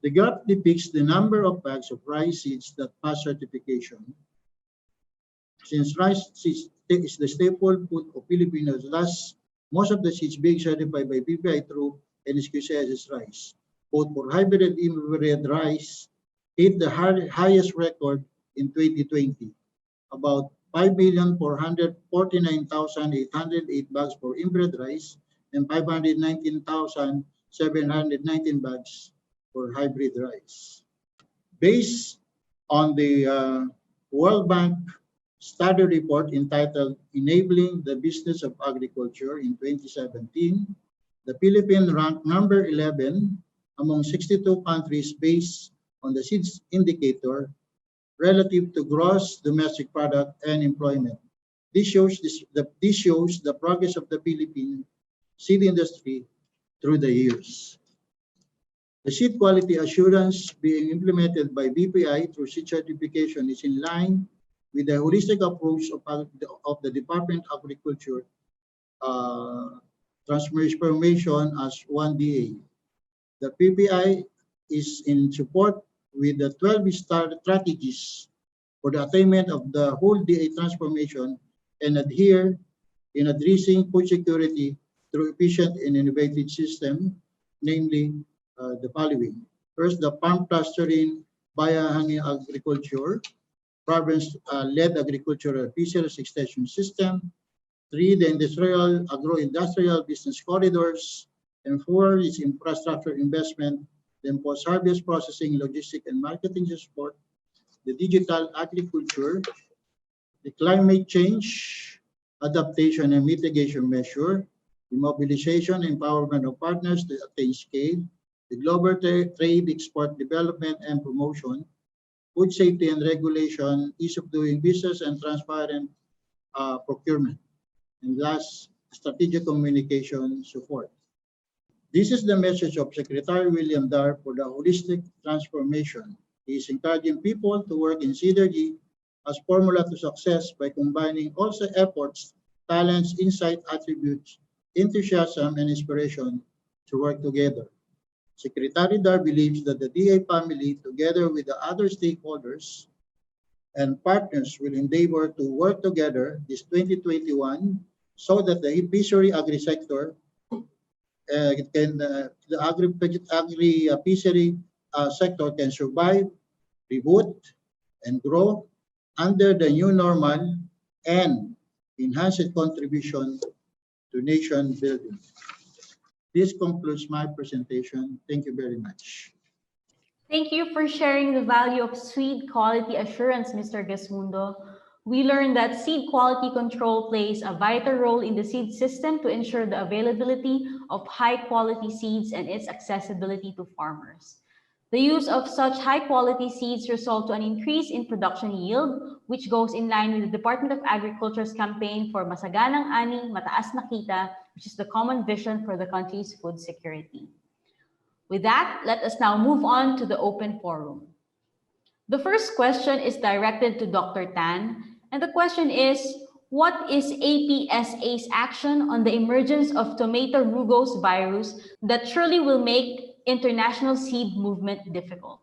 The graph depicts the number of bags of rice seeds that pass certification. Since rice seeds is the staple food of Filipinos, thus most of the seeds being certified by BPI through NSQCS's rice, both for hybrid and inbred rice, hit the highest record in 2020, about 5,449,808 bags for inbred rice and 519,719 bags for hybrid rice. Based on the World Bank study report entitled Enabling the Business of Agriculture in 2017, the Philippines ranked number 11 among 62 countries based on the seeds indicator relative to gross domestic product and employment. This shows the progress of the Philippine seed industry through the years. The seed quality assurance being implemented by BPI through seed certification is in line with the holistic approach of the Department of Agriculture transformation as one DA. The PPI is in support with the 12 strategies for the attainment of the whole DA transformation and adhere in addressing food security through efficient and innovative system, namely the following. First, the farm clustering via hanging agriculture, province-led agricultural fisheries extension system. 3, the agro-industrial business corridors. And 4 is infrastructure investment, then post-harvest processing, logistic and marketing support, the digital agriculture, the climate change, adaptation and mitigation measure, the mobilization and empowerment of partners to attain scale, the global trade, export, development and promotion, food safety and regulation, ease of doing business and transparent procurement. And last, strategic communication support. This is the message of Secretary William Dar for the holistic transformation. He is encouraging people to work in synergy as formula to success by combining also efforts, talents, insight, attributes, enthusiasm, and inspiration to work together. Secretary Dar believes that the DA family, together with the other stakeholders and partners, will endeavor to work together this 2021 so that the fishery agri-sector the agri-fishery sector can survive, reboot, and grow under the new normal and enhance its contribution to nation building. This concludes my presentation. Thank you very much. Thank you for sharing the value of seed quality assurance, Mr. Gesmundo. We learned that seed quality control plays a vital role in the seed system to ensure the availability of high-quality seeds and its accessibility to farmers. The use of such high-quality seeds results to an increase in production yield, which goes in line with the Department of Agriculture's campaign for Masaganang Ani, Mataas na Kita, which is the common vision for the country's food security. With that, let us now move on to the open forum. The first question is directed to Dr. Tan, and the question is, what is APSA's action on the emergence of tomato rugose virus that surely will make international seed movement difficult?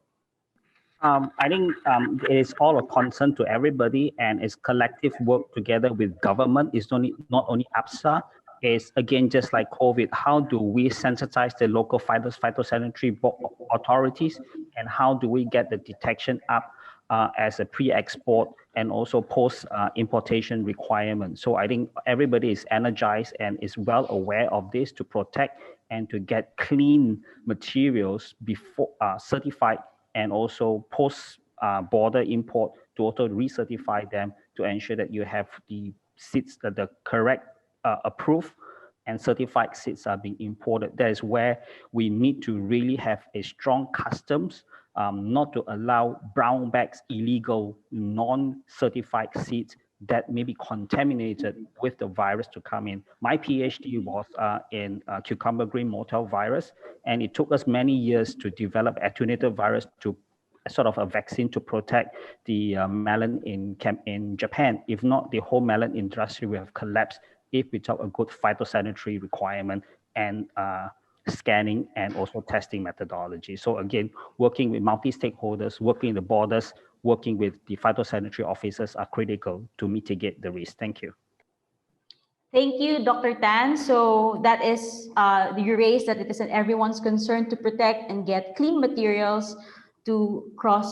I think it is all a concern to everybody, and it's collective work together with government. It's not only APSA. Is again, just like COVID, how do we sensitize the local phytosanitary authorities, and how do we get the detection up as a pre-export and also post-importation requirement? So I think everybody is energized and is well aware of this to protect and to get clean materials before certified and also post-border import to also recertify them to ensure that you have the seeds that the correct approved and certified seeds are being imported. That is where we need to really have a strong customs, not to allow brown bags, illegal, non-certified seeds that may be contaminated with the virus to come in. My PhD was in cucumber green mottle virus, and it took us many years to develop attenuated virus to sort of a vaccine to protect the melon in Japan. If not, the whole melon industry will have collapsed if without a good phytosanitary requirement and scanning and also testing methodology. So again, working with multi-stakeholders, working the borders, working with the phytosanitary officers are critical to mitigate the risk. Thank you. Thank you, Dr. Tan. So that is, you raised that it is in everyone's concern to protect and get clean materials to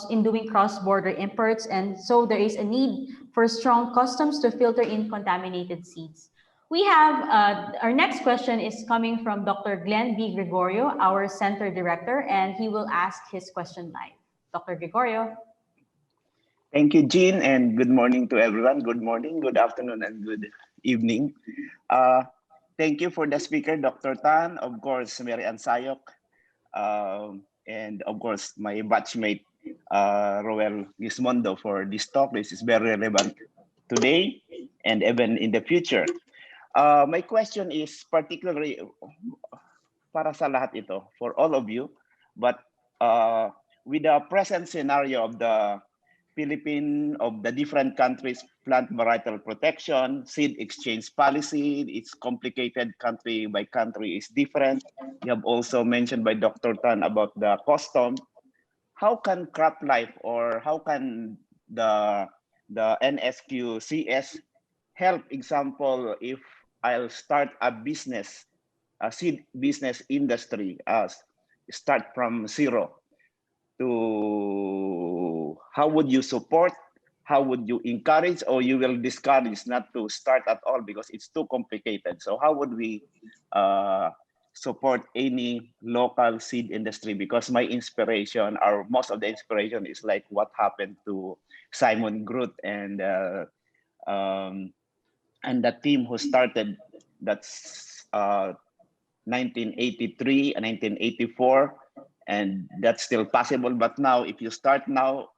doing cross-border imports. And so there is a need for strong customs to filter in contaminated seeds. We have, our next question is coming from Dr. Glenn B. Gregorio, our center director, and he will ask his question live. Dr. Gregorio. Thank you, Jean, and good morning to everyone. Good morning, good afternoon, and good evening. Thank you for the speaker, Dr. Tan, of course, Marianne Syok, and of course, my batchmate, Ruel Gesmundo for this talk. This is very relevant today and even in the future. My question is particularly para sa lahat ito, for all of you, but with the present scenario of the different countries' plant varietal protection, seed exchange policy, it's complicated, country by country is different. You have also mentioned by Dr. Tan about the custom. How can CropLife or how can the NSQCS help? Example, if I'll start a business, a seed business industry, start from zero, to how would you support, how would you encourage, or you will discourage not to start at all because it's too complicated? So how would we support any local seed industry? Because my inspiration, or most of the inspiration, is like what happened to Simon Groot and the team who started, that's 1983 and 1984, and that's still possible. But now, if you start now,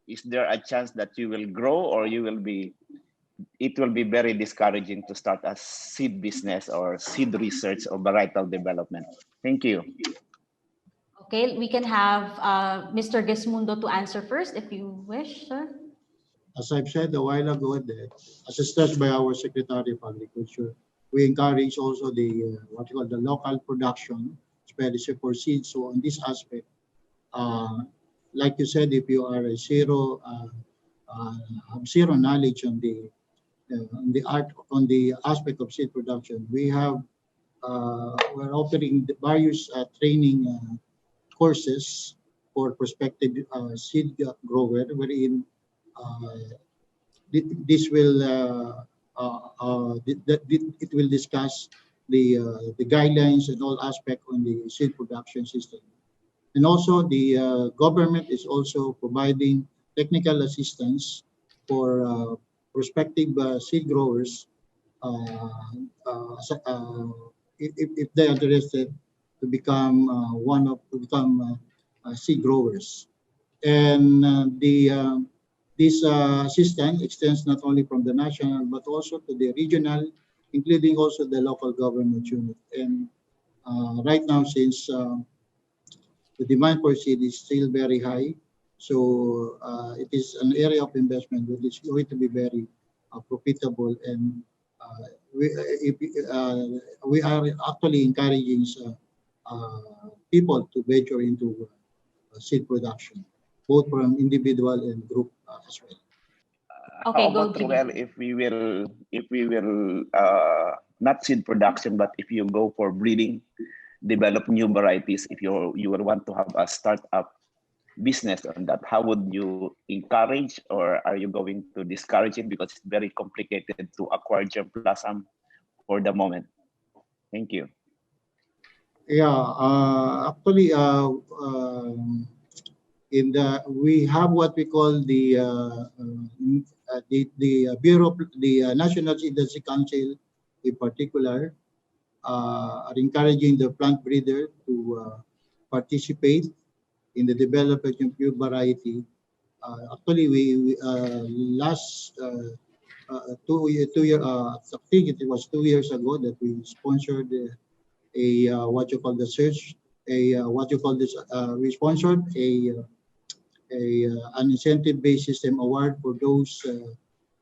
is there a chance that you will grow, or it will be very discouraging to start a seed business or seed research or varietal development? Thank you. Okay, we can have Mr. Gesmundo to answer first, if you wish, sir. As I've said a while ago, as stressed by our Secretary of Agriculture, we encourage also the what you call the local production, especially for seeds. So on this aspect, like you said, if you are a zero, have zero knowledge on the aspect of seed production, we're offering the various training courses for prospective seed grower, wherein this will it will discuss the guidelines and all aspect on the seed production system. And also the government is also providing technical assistance for prospective seed growers if they are interested to become seed growers. And this assistance extends not only from the national but also to the regional, including also the local government unit. And right now, since the demand for seed is still very high, so it is an area of investment that is going to be very profitable. And we are actually encouraging people to venture into seed production, both from individual and group as well. Okay, How go, about, Jimmy. Ruel, if we will not seed production, but if you go for breeding, develop new varieties, if you will want to have a startup business on that, how would you encourage, or are you going to discourage it because it's very complicated to acquire germplasm for the moment? Thank you. Yeah, actually, we have what we call the Bureau, the National Industry Council, in particular, are encouraging the plant breeder to participate in the development of new variety. Actually, we last 2 years, I think it was 2 years ago that we sponsored what you call the search, we sponsored an incentive-based system award for those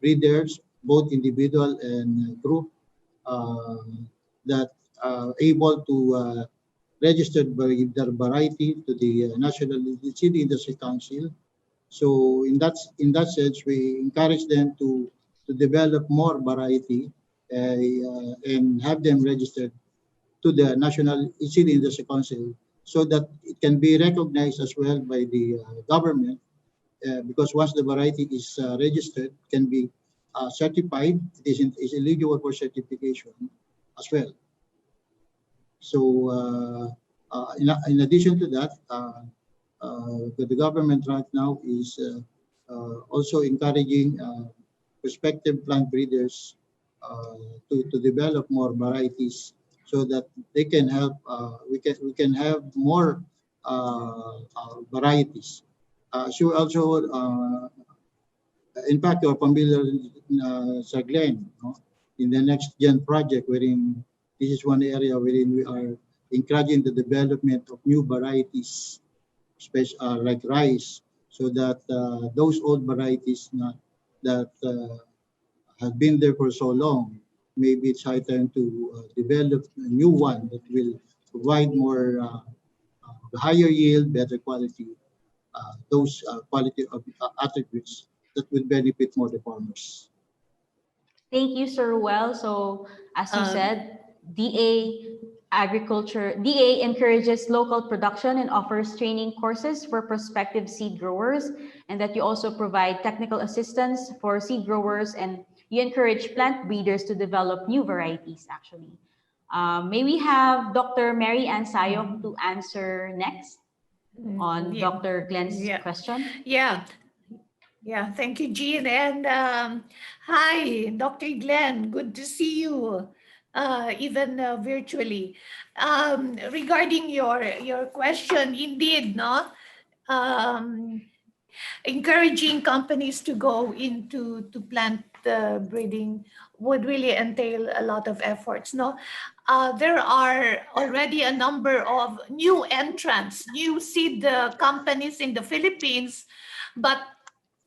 breeders, both individual and group, that are able to register their variety to the National Seed Industry Council. So in that sense, we encourage them to develop more variety and have them registered to the National Seed Industry Council, so that it can be recognized as well by the government, because once the variety is registered, can be certified, it is eligible for certification as well. So in addition to that, the government right now is also encouraging prospective plant breeders to develop more varieties, so that they can help. We can have more varieties She also, in fact, you're familiar sa Glenn, no? In the next gen project, wherein this is one area wherein we are encouraging the development of new varieties, like rice, so that those old varieties that have been there for so long, maybe it's high time to develop a new one that will provide more higher yield, better quality, those quality of attributes that will benefit more the farmers. Thank you, Sir Ruel. So, as you said, DA encourages local production and offers training courses for prospective seed growers, and that you also provide technical assistance for seed growers, and you encourage plant breeders to develop new varieties, actually. May we have Dr. Marianne Syok to answer next on Dr. Glenn's question? Yeah, thank you, Jean. And hi, Dr. Glenn. Good to see you, even virtually. Regarding your question, indeed, no, encouraging companies to go into plant breeding would really entail a lot of efforts. No, there are already a number of new entrants, new seed companies in the Philippines, but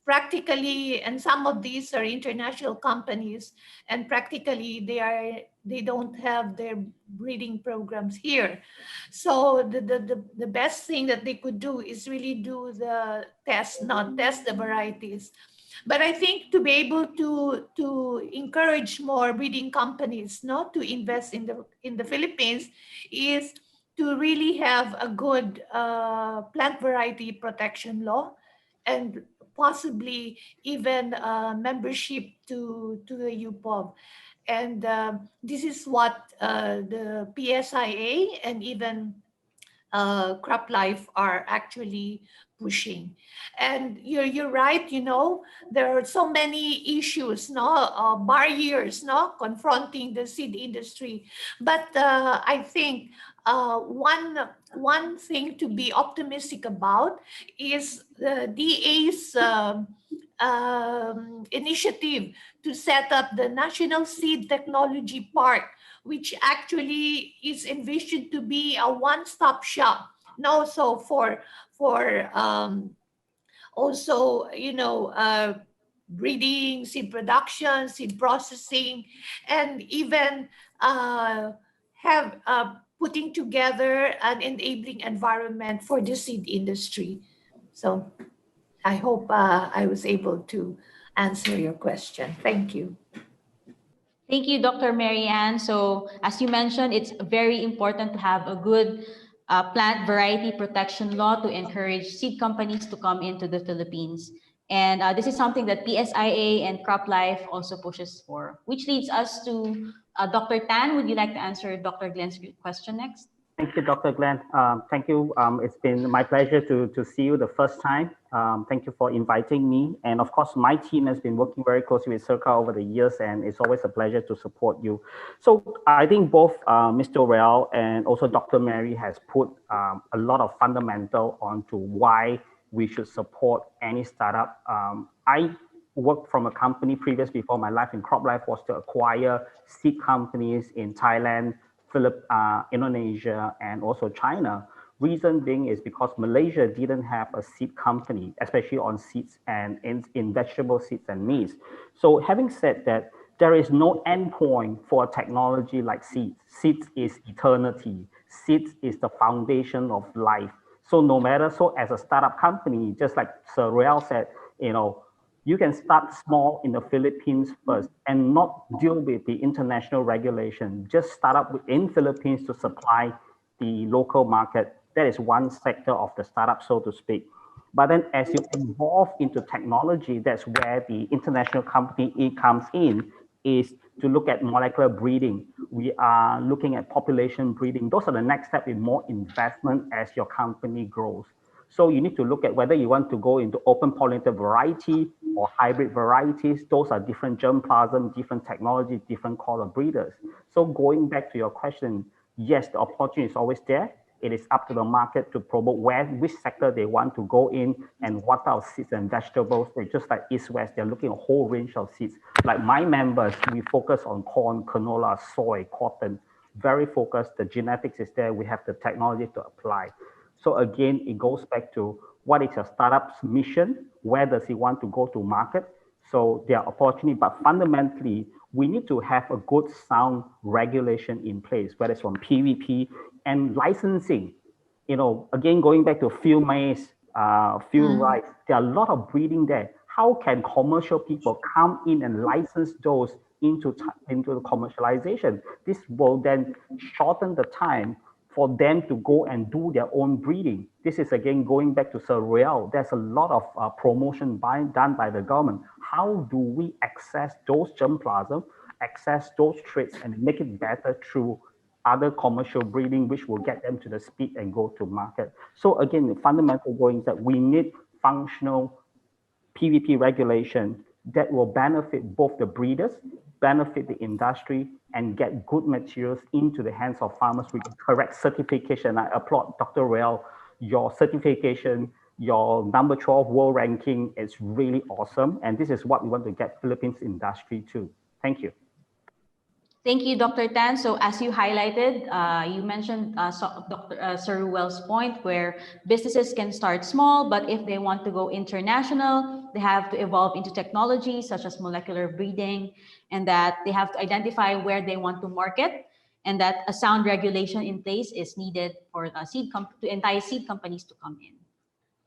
practically, and some of these are international companies, and practically they don't have their breeding programs here. So the best thing that they could do is really do the test, not test the varieties. But I think to be able to encourage more breeding companies not to invest in the Philippines is to really have a good plant variety protection law, and possibly even membership to the UPOV. And this is what the PSIA and even CropLife are actually pushing. And you're right, you know, there are so many issues, no, barriers, no, confronting the seed industry. But I think one thing to be optimistic about is the DA's initiative to set up the National Seed Technology Park, which actually is envisioned to be a one-stop shop. No, so for also, you know, breeding, seed production, seed processing, and even have putting together an enabling environment for the seed industry. So I hope I was able to answer your question. Thank you. Thank you, Dr. Marianne. So, as you mentioned, it's very important to have a good plant variety protection law to encourage seed companies to come into the Philippines. And this is something that PSIA and CropLife also pushes for, which leads us to Dr. Tan. Would you like to answer Dr. Glenn's question next? Thank you, Dr. Glenn. Thank you. It's been my pleasure to see you the first time. Thank you for inviting me. And of course, my team has been working very closely with SEARCA over the years, and it's always a pleasure to support you. So I think both Mr. Ruel and also Dr. Mary has put a lot of fundamental onto why we should support any startup. I worked from a company previous before my life in CropLife was to acquire seed companies in Thailand, Indonesia, and also China. Reason being is because Malaysia didn't have a seed company, especially on seeds and in vegetable seeds and meats. So having said that, there is no endpoint for a technology like seeds. Seeds is eternity. Seeds is the foundation of life. So no matter, so as a startup company, just like Sir Ruel said, you know, you can start small in the Philippines first and not deal with the international regulation. Just start up in Philippines to supply the local market. That is one sector of the startup, so to speak. But then as you evolve into technology, that's where the international company comes in, is to look at molecular breeding. We are looking at population breeding. Those are the next step with more investment as your company grows. So you need to look at whether you want to go into open pollinated variety or hybrid varieties. Those are different germplasm, different technology, different color breeders. So going back to your question, yes, the opportunity is always there. It is up to the market to promote which sector they want to go in and what type of seeds and vegetables. They just like East West, they're looking at a whole range of seeds. Like my members, we focus on corn, canola, soy, cotton, very focused. The genetics is there. We have the technology to apply. So again, it goes back to what is your startup's mission? Where does it want to go to market? So there are opportunities, but fundamentally, we need to have a good sound regulation in place, whether it's from PVP and licensing. You know, again, going back to field maize, field rice, there are a lot of breeding there. How can commercial people come in and license those into the commercialization? This will then shorten the time for them to go and do their own breeding. This is again going back to Sir Ruel. There's a lot of promotion done by the government. How do we access those germplasm, access those traits, and make it better through other commercial breeding, which will get them to the speed and go to market? So again, the fundamental going is that we need functional PVP regulation that will benefit both the breeders, benefit the industry, and get good materials into the hands of farmers with the correct certification. I applaud Dr. Ruel. Your certification, your number 12 world ranking is really awesome. And this is what we want to get Philippines industry to. Thank you. Thank you, Dr. Tan. So as you highlighted, you mentioned Sir Ruel's point where businesses can start small, but if they want to go international, they have to evolve into technology such as molecular breeding, and that they have to identify where they want to market, and that a sound regulation in place is needed for to entice seed companies to come in.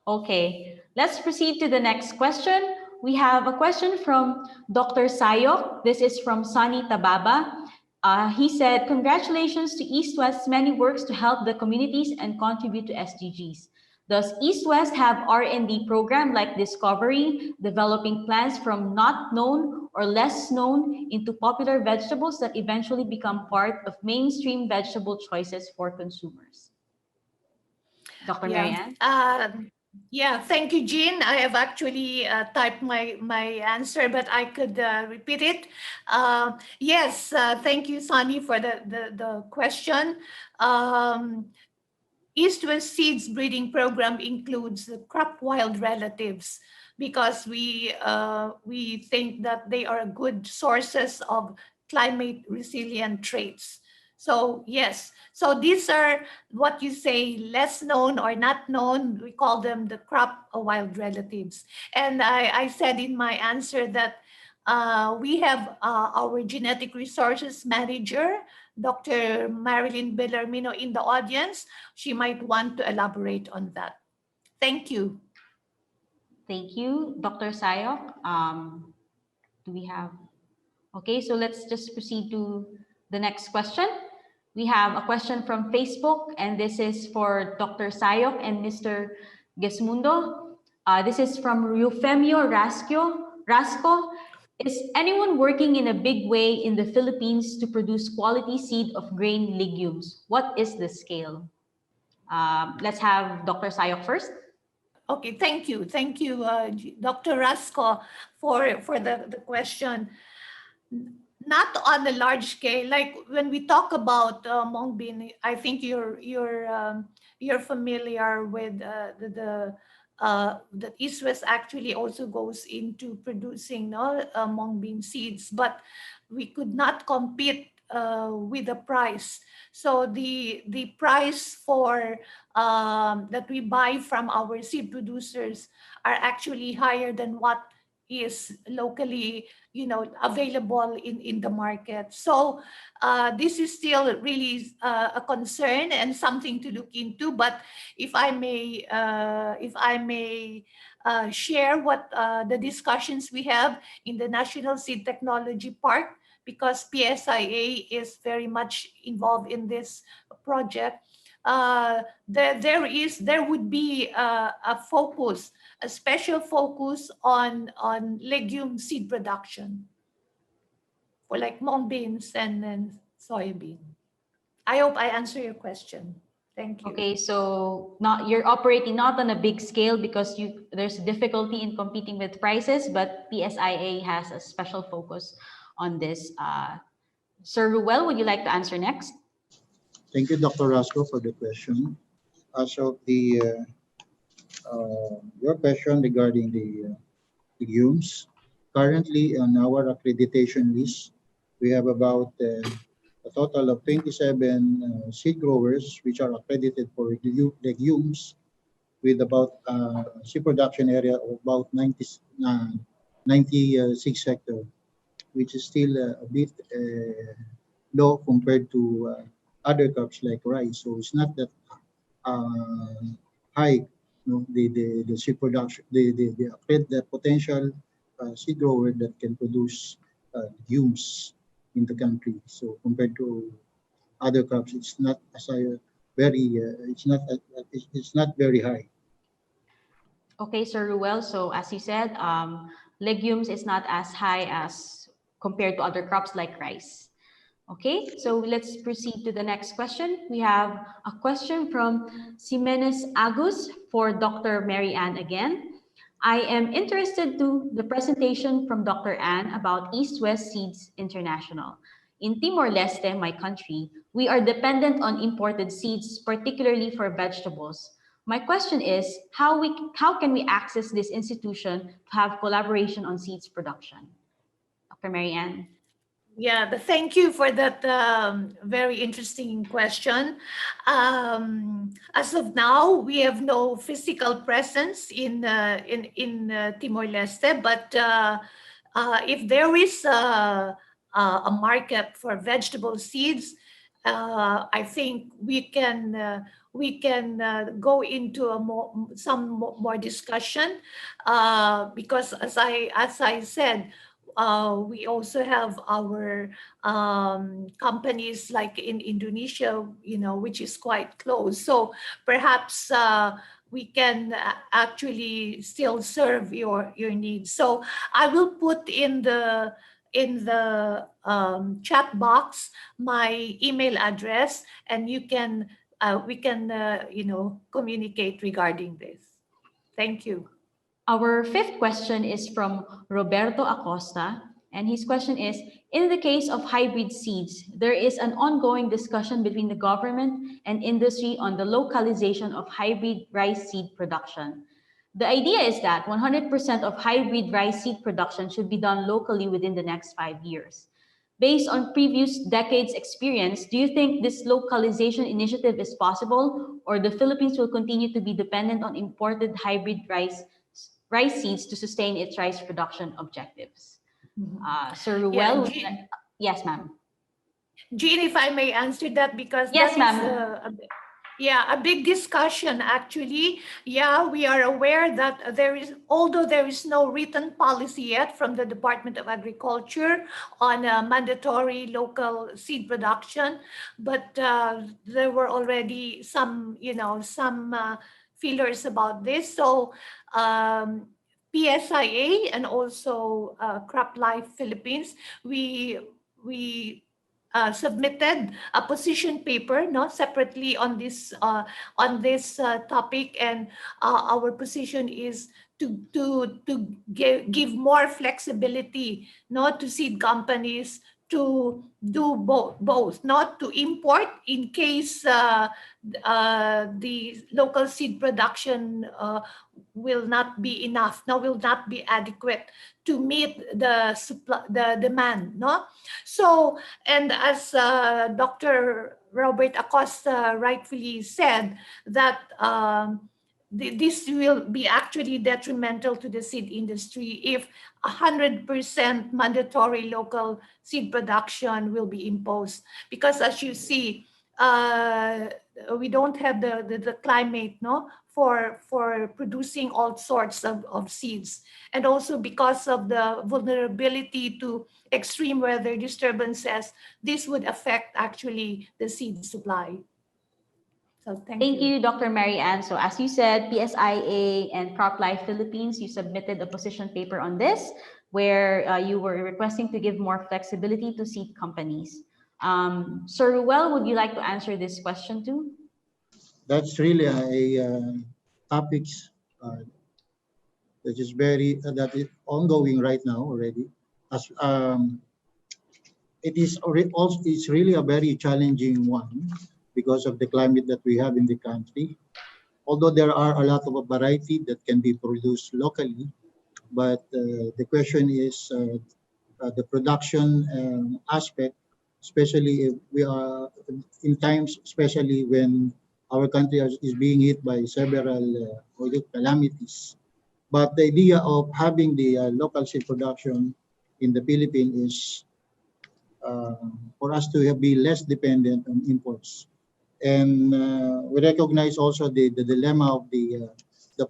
Okay, let's proceed to the next question. We have a question from Dr. Sayoc. This is from Sunny Tababa. He said, congratulations to East West's many works to help the communities and contribute to SDGs. Does East West have R&D program like Discovery, developing plants from not known or less known into popular vegetables that eventually become part of mainstream vegetable choices for consumers? Dr. Marianne? Yeah, thank you, Jean. I have actually typed my answer, but I could repeat it. Yes, thank you, Sunny, for the question. East West Seeds breeding program includes the crop wild relatives because we think that they are good sources of climate resilient traits. So yes, so these are what you say less known or not known. We call them the crop wild relatives. And I said in my answer that we have our genetic resources manager, Dr. Marilyn Bellarmino, in the audience. She might want to elaborate on that. Thank you. Thank you, Dr. Sayoc. Do we have? Okay, so let's just proceed to the next question. We have a question from Facebook, and this is for Dr. Sayoc and Mr. Gesmundo. This is from Eufemio Rasco. Is anyone working in a big way in the Philippines to produce quality seed of grain legumes? What is the scale? Let's have Dr. Sayoc first. Okay, thank you. Thank you, Dr. Rasco, for the question. Not on a large scale. Like when we talk about mung bean, I think you're familiar with the East West actually also goes into producing mung bean seeds, but we could not compete with the price. So the price for that we buy from our seed producers are actually higher than what is locally available in the market. So this is still really a concern and something to look into. But if I may share what the discussions we have in the National Seed Technology Park, because PSIA is very much involved in this project. There would be a special focus on legume seed production for like mung beans and soybean. I hope I answer your question. Thank you. Okay, so you're operating not on a big scale because there's difficulty in competing with prices, but PSIA has a special focus on this. Sir Ruel, would you like to answer next? Thank you, Dr. Rasco, for the question. as of your question regarding the legumes, currently on our accreditation list, we have about a total of 27 seed growers which are accredited for legumes with about seed production area of about 96 hectares, which is still a bit low compared to other crops like rice. So it's not that high, the seed production, the potential seed grower that can produce legumes in the country. So compared to other crops, it's not as very, it's not very high. Okay, Sir Ruel. So as you said, legumes is not as high as compared to other crops like rice. Okay, so let's proceed to the next question. We have a question from Jimenez Agus for Dr. Marianne again. I am interested to the presentation from Dr. Ann about East-West Seeds International. In Timor-Leste, my country, we are dependent on imported seeds, particularly for vegetables. My question is, how can we access this institution to have collaboration on seeds production? Dr. Marianne. Yeah, but thank you for that very interesting question. As of now, we have no physical presence in Timor-Leste, but if there is a market for vegetable seeds, I think we can go into some more discussion because as I said, we also have our companies like in Indonesia, which is quite close. So perhaps we can actually still serve your needs. So I will put in the chat box my email address, and we can communicate regarding this. Thank you. Our fifth question is from Roberto Acosta, and his question is, in the case of hybrid seeds, there is an ongoing discussion between the government and industry on the localization of hybrid rice seed production. The idea is that 100% of hybrid rice seed production should be done locally within the next 5 years. Based on previous decades' experience, do you think this localization initiative is possible, or the Philippines will continue to be dependent on imported hybrid rice seeds to sustain its rice production objectives? Sir Ruel, yes, ma'am. Jean, if I may answer that, because yes, that is a big discussion actually. Yeah, we are aware that although there is no written policy yet from the Department of Agriculture on mandatory local seed production, but there were already some feelers about this. So PSIA and also CropLife Philippines, we submitted a position paper, separately on this topic, and our position is to give more flexibility, to seed companies to do both, not to import in case the local seed production will not be enough, will not be adequate to meet the demand, So, and as Dr. Robert Acosta rightfully said, that this will be actually detrimental to the seed industry if 100% mandatory local seed production will be imposed. Because as you see, we don't have the climate for producing all sorts of seeds. And also because of the vulnerability to extreme weather disturbances, this would affect actually the seed supply. So thank you, Dr. Marianne. So as you said, PSIA and CropLife Philippines, you submitted a position paper on this, where you were requesting to give more flexibility to seed companies. Sir Ruel, would you like to answer this question too? That's really a topic that is ongoing right now already. As it's really a very challenging one, because of the climate that we have in the country. Although there are a lot of variety that can be produced locally, but the question is the production aspect, especially if we are in times, especially when our country is being hit by several calamities. But the idea of having the local seed production in the Philippines is for us to be less dependent on imports. And we recognize also the dilemma of the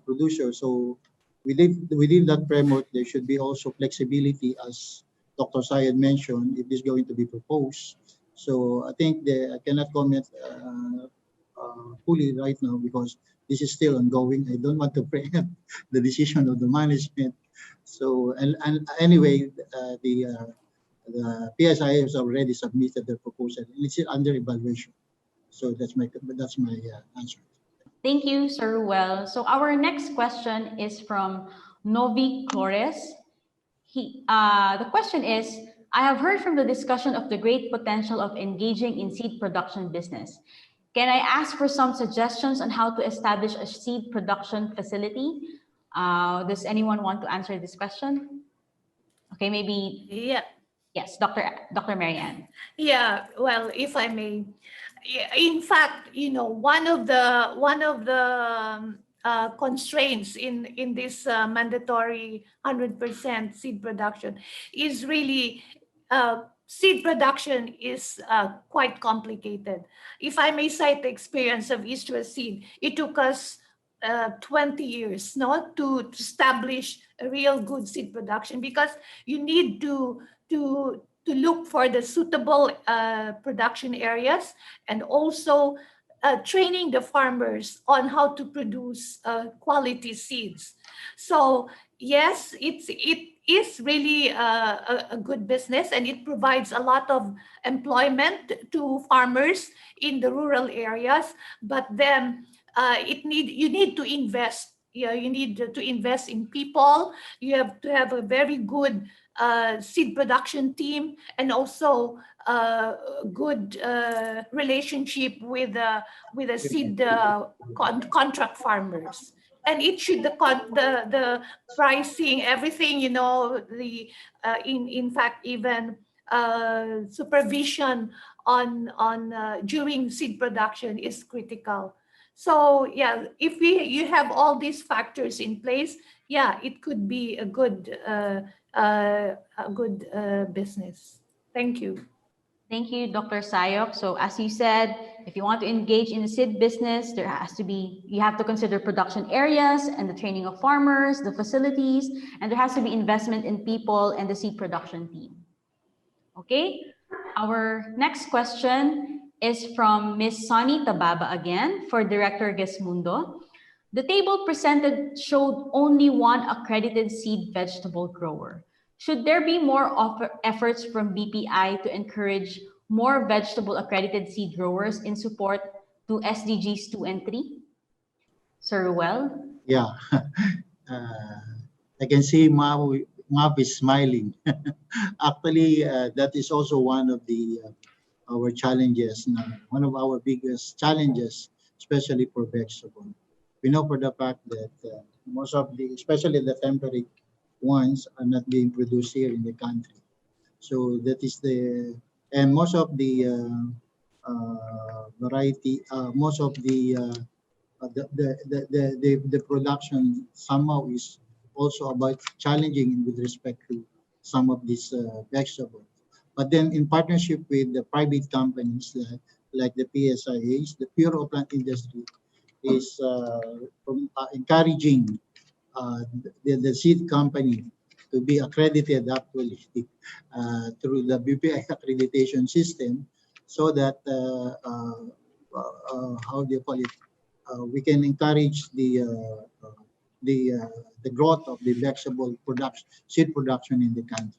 producer. So within that framework, there should be also flexibility, as Dr. Syed mentioned, it is going to be proposed. So I think I cannot comment fully right now because this is still ongoing. I don't want to preempt the decision of the management. So and anyway, the PSI has already submitted their proposal and it's under evaluation. So that's my answer. Thank you, Sir Ruel. So our next question is from Novi Flores. The question is, I have heard from the discussion of the great potential of engaging in seed production business. Can I ask for some suggestions on how to establish a seed production facility? Does anyone want to answer this question? Okay, maybe. Yeah. Yes, Dr. Marianne. Yeah, well, if I may, in fact, one of the constraints in this mandatory 100% seed production is really seed production is quite complicated. If I may cite the experience of East West Seed, it took us 20 years to establish a real good seed production because you need to look for the suitable production areas and also training the farmers on how to produce quality seeds. So yes, it is really a good business and it provides a lot of employment to farmers in the rural areas. But then you need to invest. You need to invest in people. You have to have a very good seed production team and also good relationship with the seed contract farmers. And it should the pricing, everything, the in fact even supervision on during seed production is critical. So yeah, if you have all these factors in place, yeah, it could be a good business. Thank you. Thank you, Dr. Sayoc. So as you said, if you want to engage in the seed business, you have to consider production areas and the training of farmers, the facilities, and there has to be investment in people and the seed production team. Okay, our next question is from Ms. Sonny Tababa again for Director Gesmundo. The table presented showed only one accredited seed vegetable grower. Should there be more efforts from BPI to encourage more vegetable accredited seed growers in support to SDGs 2 and 3? Sir Ruel? Yeah, I can see Mav is smiling. Actually, that is also one of our challenges now. One of our biggest challenges, especially for vegetable. We know for the fact that most of especially the temperate ones are not being produced here in the country. So that is and most of the variety, most of the production somehow is also about challenging with respect to some of these vegetables. But then in partnership with the private companies like the PSIAs, the Bureau of Plant Industry is encouraging the seed company to be accredited actually through the BPI accreditation system, so that how do you call it? We can encourage the growth of the vegetable production, seed production in the country.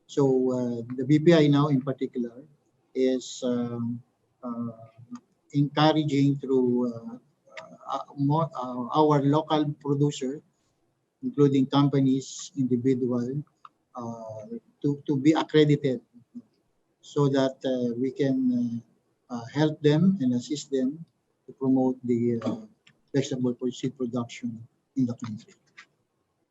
So the BPI now in particular is encouraging through our local producer, including companies, individual, to be accredited, so that we can help them and assist them to promote the vegetable seed production in the country.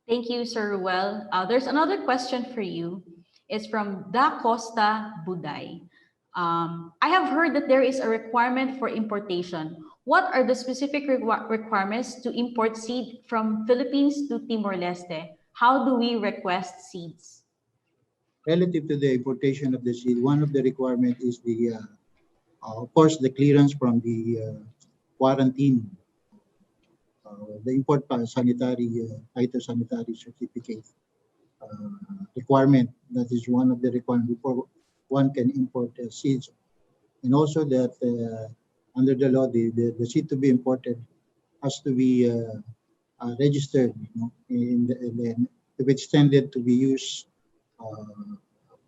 Thank you, Sir Ruel. There's another question for you. It's from Da Costa Buday. I have heard that there is a requirement for importation. What are the specific requirements to import seed from Philippines to Timor-Leste? How do we request seeds? Relative to the importation of the seed, one of the requirements is the, of course, the clearance from the quarantine, the import sanitary, phytosanitary certificate requirement. That is one of the requirements before one can import seeds. And also that under the law, the seed to be imported has to be registered, and then to be extended to be used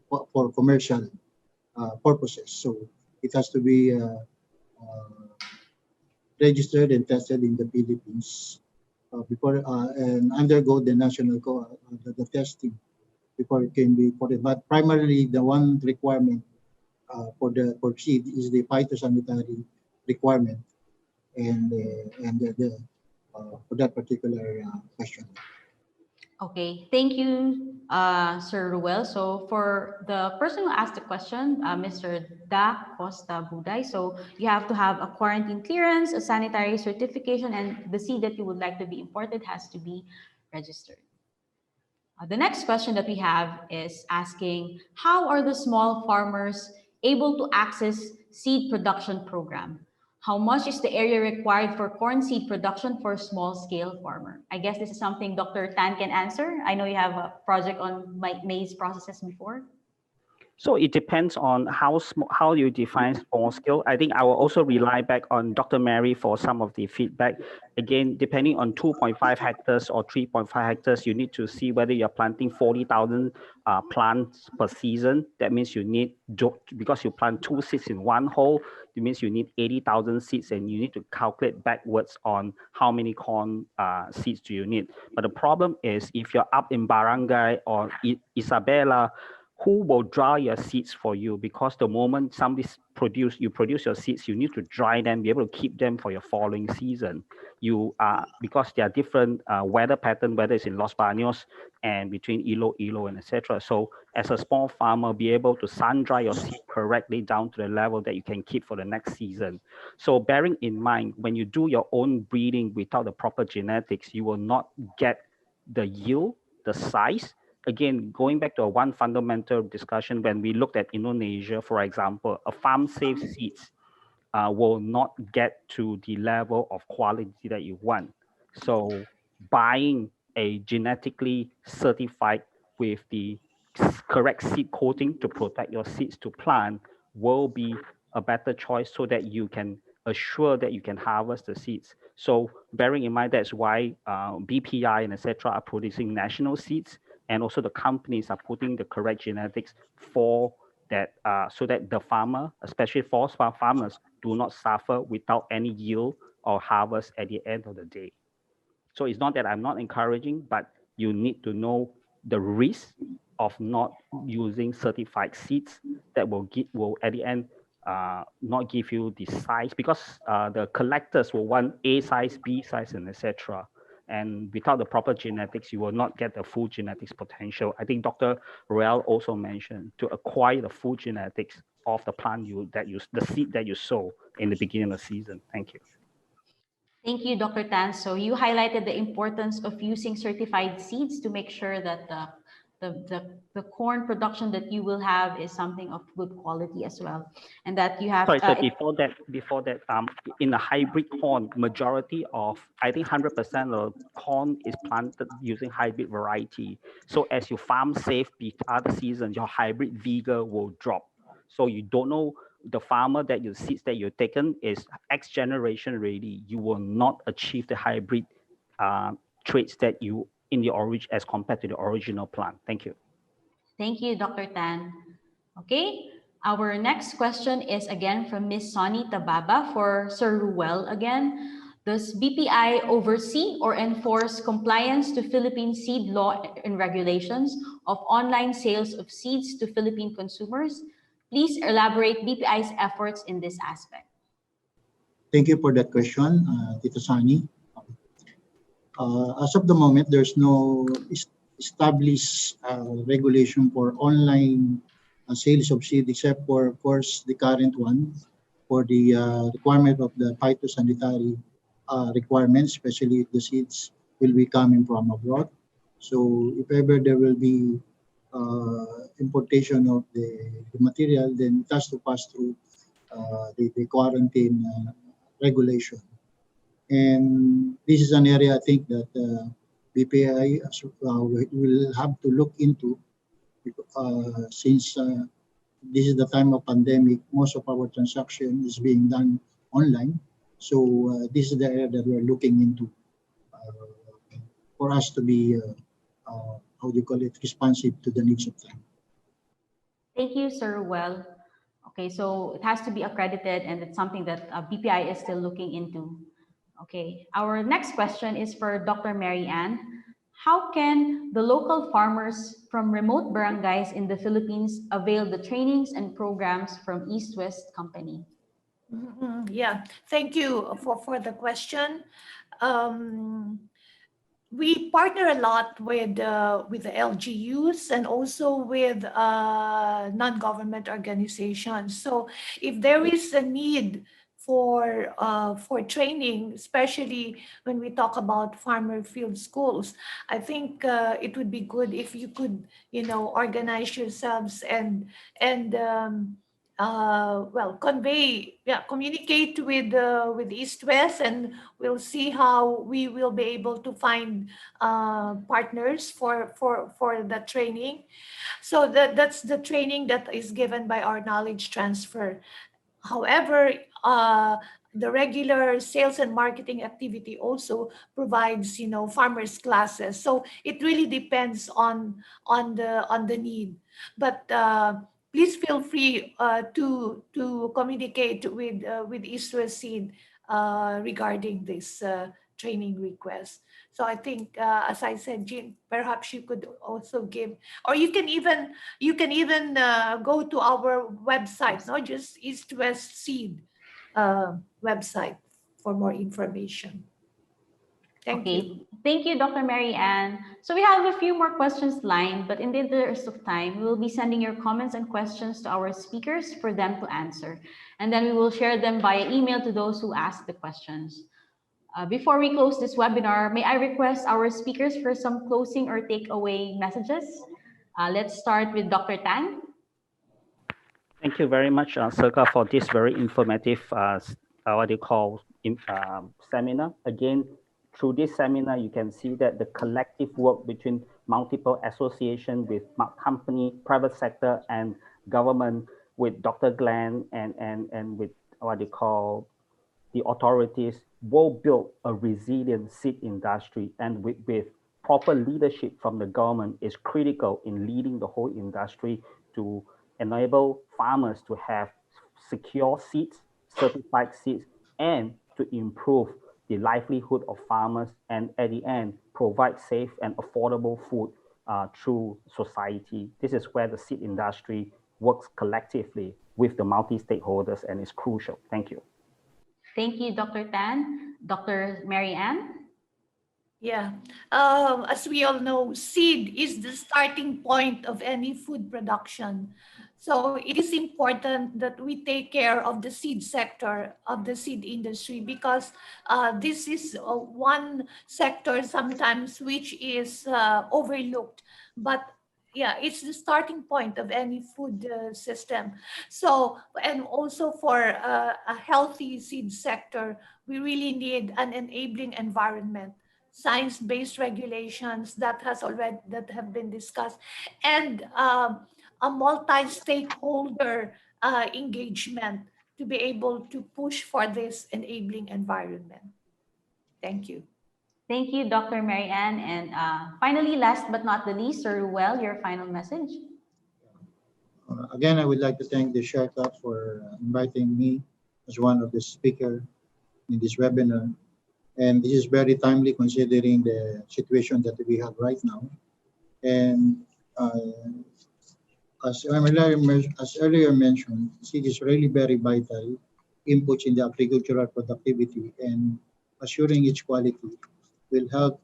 for commercial purposes. So it has to be registered and tested in the Philippines before and undergo the national the testing before it can be imported. But primarily, the one requirement for seed is the phytosanitary requirement, and for that particular question. Okay, thank you, Sir Ruel. So for the person who asked the question, Mr. Da Costa Buday, so you have to have a quarantine clearance, a sanitary certification, and the seed that you would like to be imported has to be registered. The next question that we have is asking, how are the small farmers able to access seed production program? How much is the area required for corn seed production for a small-scale farmer? I guess this is something Dr. Tan can answer. I know you have a project on maize processes before. So it depends on how you define small scale. I think I will also rely back on Dr. Mary for some of the feedback. Again, depending on 2.5 hectares or 3.5 hectares, you need to see whether you're planting 40,000 plants per season. That means you need, because you plant 2 seeds in one hole, it means you need 80,000 seeds, and you need to calculate backwards on how many corn seeds do you need. But the problem is if you're up in Barangay or Isabela, who will dry your seeds for you? Because the moment you produce your seeds, you need to dry them, be able to keep them for your following season. Because there are different weather pattern, whether it's in Los Baños and between Ilo, and etc. So as a small farmer, be able to sun dry your seed correctly down to the level that you can keep for the next season. So bearing in mind, when you do your own breeding without the proper genetics, you will not get the yield, the size. Again, going back to one fundamental discussion, when we looked at Indonesia, for example, a farm-safe seeds will not get to the level of quality that you want. So buying a genetically certified with the correct seed coating to protect your seeds to plant will be a better choice, so that you can assure that you can harvest the seeds. So bearing in mind, that's why BPI and etc. are producing national seeds, and also the companies are putting the correct genetics for that, so that the farmer, especially for farmers, do not suffer without any yield or harvest at the end of the day. So it's not that I'm not encouraging, but you need to know the risk of not using certified seeds that will at the end not give you the size, because the collectors will want A size, B size, and etc. And without the proper genetics, you will not get the full genetics potential. I think Dr. Ruel also mentioned to acquire the full genetics of the plant the seed that you sow in the beginning of the season. Thank you. Thank you, Dr. Tan. So you highlighted the importance of using certified seeds to make sure that the corn production that you will have is something of good quality as well, and that you have. Sorry, before that, in the hybrid corn, majority of, I think 100% of corn is planted using hybrid variety. So as you farm safe the other season, your hybrid vigor will drop. So you don't know the farmer that your seeds that you've taken is X generation ready. You will not achieve the hybrid traits that you in the origin as compared to the original plant. Thank you. Thank you, Dr. Tan. Okay, our next question is again from Ms. Sonny Tababa for Sir Ruel again. Does BPI oversee or enforce compliance to Philippine seed law and regulations of online sales of seeds to Philippine consumers? Please elaborate BPI's efforts in this aspect. Thank you for that question, Tito Sani. As of the moment, there's no established regulation for online sales of seed, except for, of course, the current one for the requirement of the phytosanitary requirements, especially if the seeds will be coming from abroad. So if ever there will be importation of the material, then it has to pass through the quarantine regulation. And this is an area I think that BPI will have to look into, since this is the time of pandemic. Most of our transaction is being done online. So this is the area that we're looking into for us to be, how do you call it, responsive to the needs of time. Thank you, Sir Ruel. Okay, so it has to be accredited, and it's something that BPI is still looking into. Okay, our next question is for Dr. Marianne. How can the local farmers from remote barangays in the Philippines avail the trainings and programs from East West Company? Yeah, thank you for the question. We partner a lot with the LGUs and also with non-government organizations. So if there is a need for training, especially when we talk about farmer field schools, I think it would be good if you could, organize yourselves and communicate with East West, and we'll see how we will be able to find partners for the training. So that's the training that is given by our knowledge transfer. However, the regular sales and marketing activity also provides, farmers classes. So it really depends on the need. But please feel free to communicate with East West Seed regarding this training request. So I think, as I said, Jean, perhaps you could also give, or you can even go to our website, not just East West Seed website for more information. Thank you. Thank you, Dr. Marianne. So we have a few more questions lined, but in the interest of time, we will be sending your comments and questions to our speakers for them to answer. And then we will share them via email to those who ask the questions. Before we close this webinar, may I request our speakers for some closing or takeaway messages? Let's start with Dr. Tan. Thank you very much, SEARCA, for this very informative, seminar. Again, through this seminar, you can see that the collective work between multiple associations with company, private sector, and government, with Dr. Glenn and with the authorities, will build a resilient seed industry, and with proper leadership from the government is critical in leading the whole industry to enable farmers to have secure seeds, certified seeds, and to improve the livelihood of farmers, and at the end, provide safe and affordable food through society. This is where the seed industry works collectively with the multi-stakeholders, and is crucial. Thank you. Thank you, Dr. Tan. Dr. Marianne? Yeah, as we all know, seed is the starting point of any food production. So it is important that we take care of the seed sector, of the seed industry, because this is one sector sometimes which is overlooked. But yeah, it's the starting point of any food system. So, and also for a healthy seed sector, we really need an enabling environment, science-based regulations that have been discussed, and a multi-stakeholder engagement to be able to push for this enabling environment. Thank you. Thank you, Dr. Marianne. And finally, last but not the least, Sir Ruel, your final message. Again, I would like to thank the SEARCA for inviting me as one of the speakers in this webinar. And this is very timely considering the situation that we have right now. And as earlier mentioned, it is really very vital inputs in the agricultural productivity, and assuring its quality will help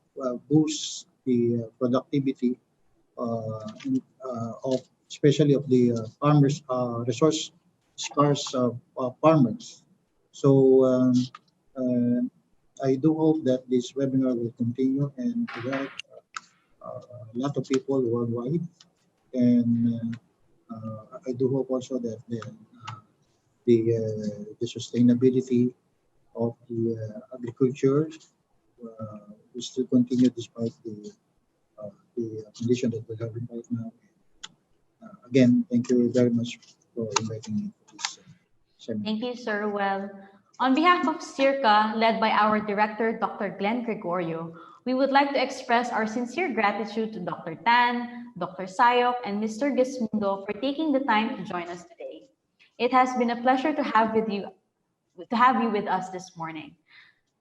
boost the productivity of especially of the farmers, resource scarce farmers. So I do hope that this webinar will continue and to help a lot of people worldwide. And I do hope also that the sustainability of the agriculture will still continue despite the condition that we're having right now. Again, thank you very much for inviting me to this seminar. Thank you, Sir Ruel. On behalf of SEARCA, led by our director, Dr. Glenn Gregorio, we would like to express our sincere gratitude to Dr. Tan, Dr. Sayoc, and Mr. Gesmundo for taking the time to join us today. It has been a pleasure to have you with us this morning.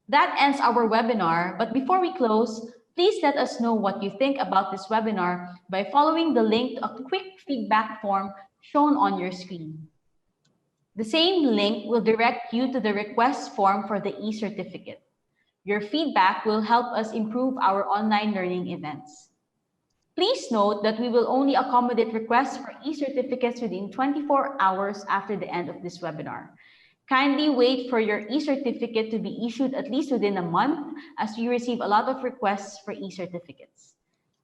That ends our webinar, but before we close, please let us know what you think about this webinar by following the link to a quick feedback form shown on your screen. The same link will direct you to the request form for the e-certificate. Your feedback will help us improve our online learning events. Please note that we will only accommodate requests for e-certificates within 24 hours after the end of this webinar. Kindly wait for your e-certificate to be issued at least within a month, as we receive a lot of requests for e-certificates.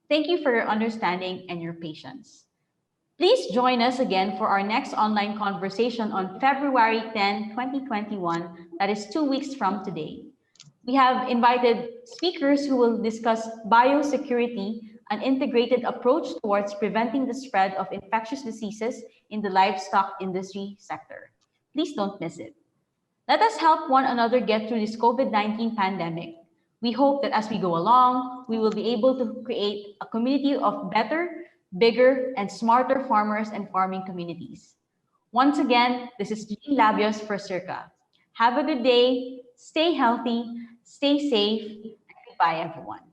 Thank you for your understanding and your patience. Please join us again for our next online conversation on February 10, 2021, that is 2 weeks from today. We have invited speakers who will discuss biosecurity, an integrated approach towards preventing the spread of infectious diseases in the livestock industry sector. Please don't miss it. Let us help one another get through this COVID-19 pandemic. We hope that as we go along, we will be able to create a community of better, bigger, and smarter farmers and farming communities. Once again, this is Jean Labios for SEARCA. Have a good day, stay healthy, stay safe, and goodbye, everyone.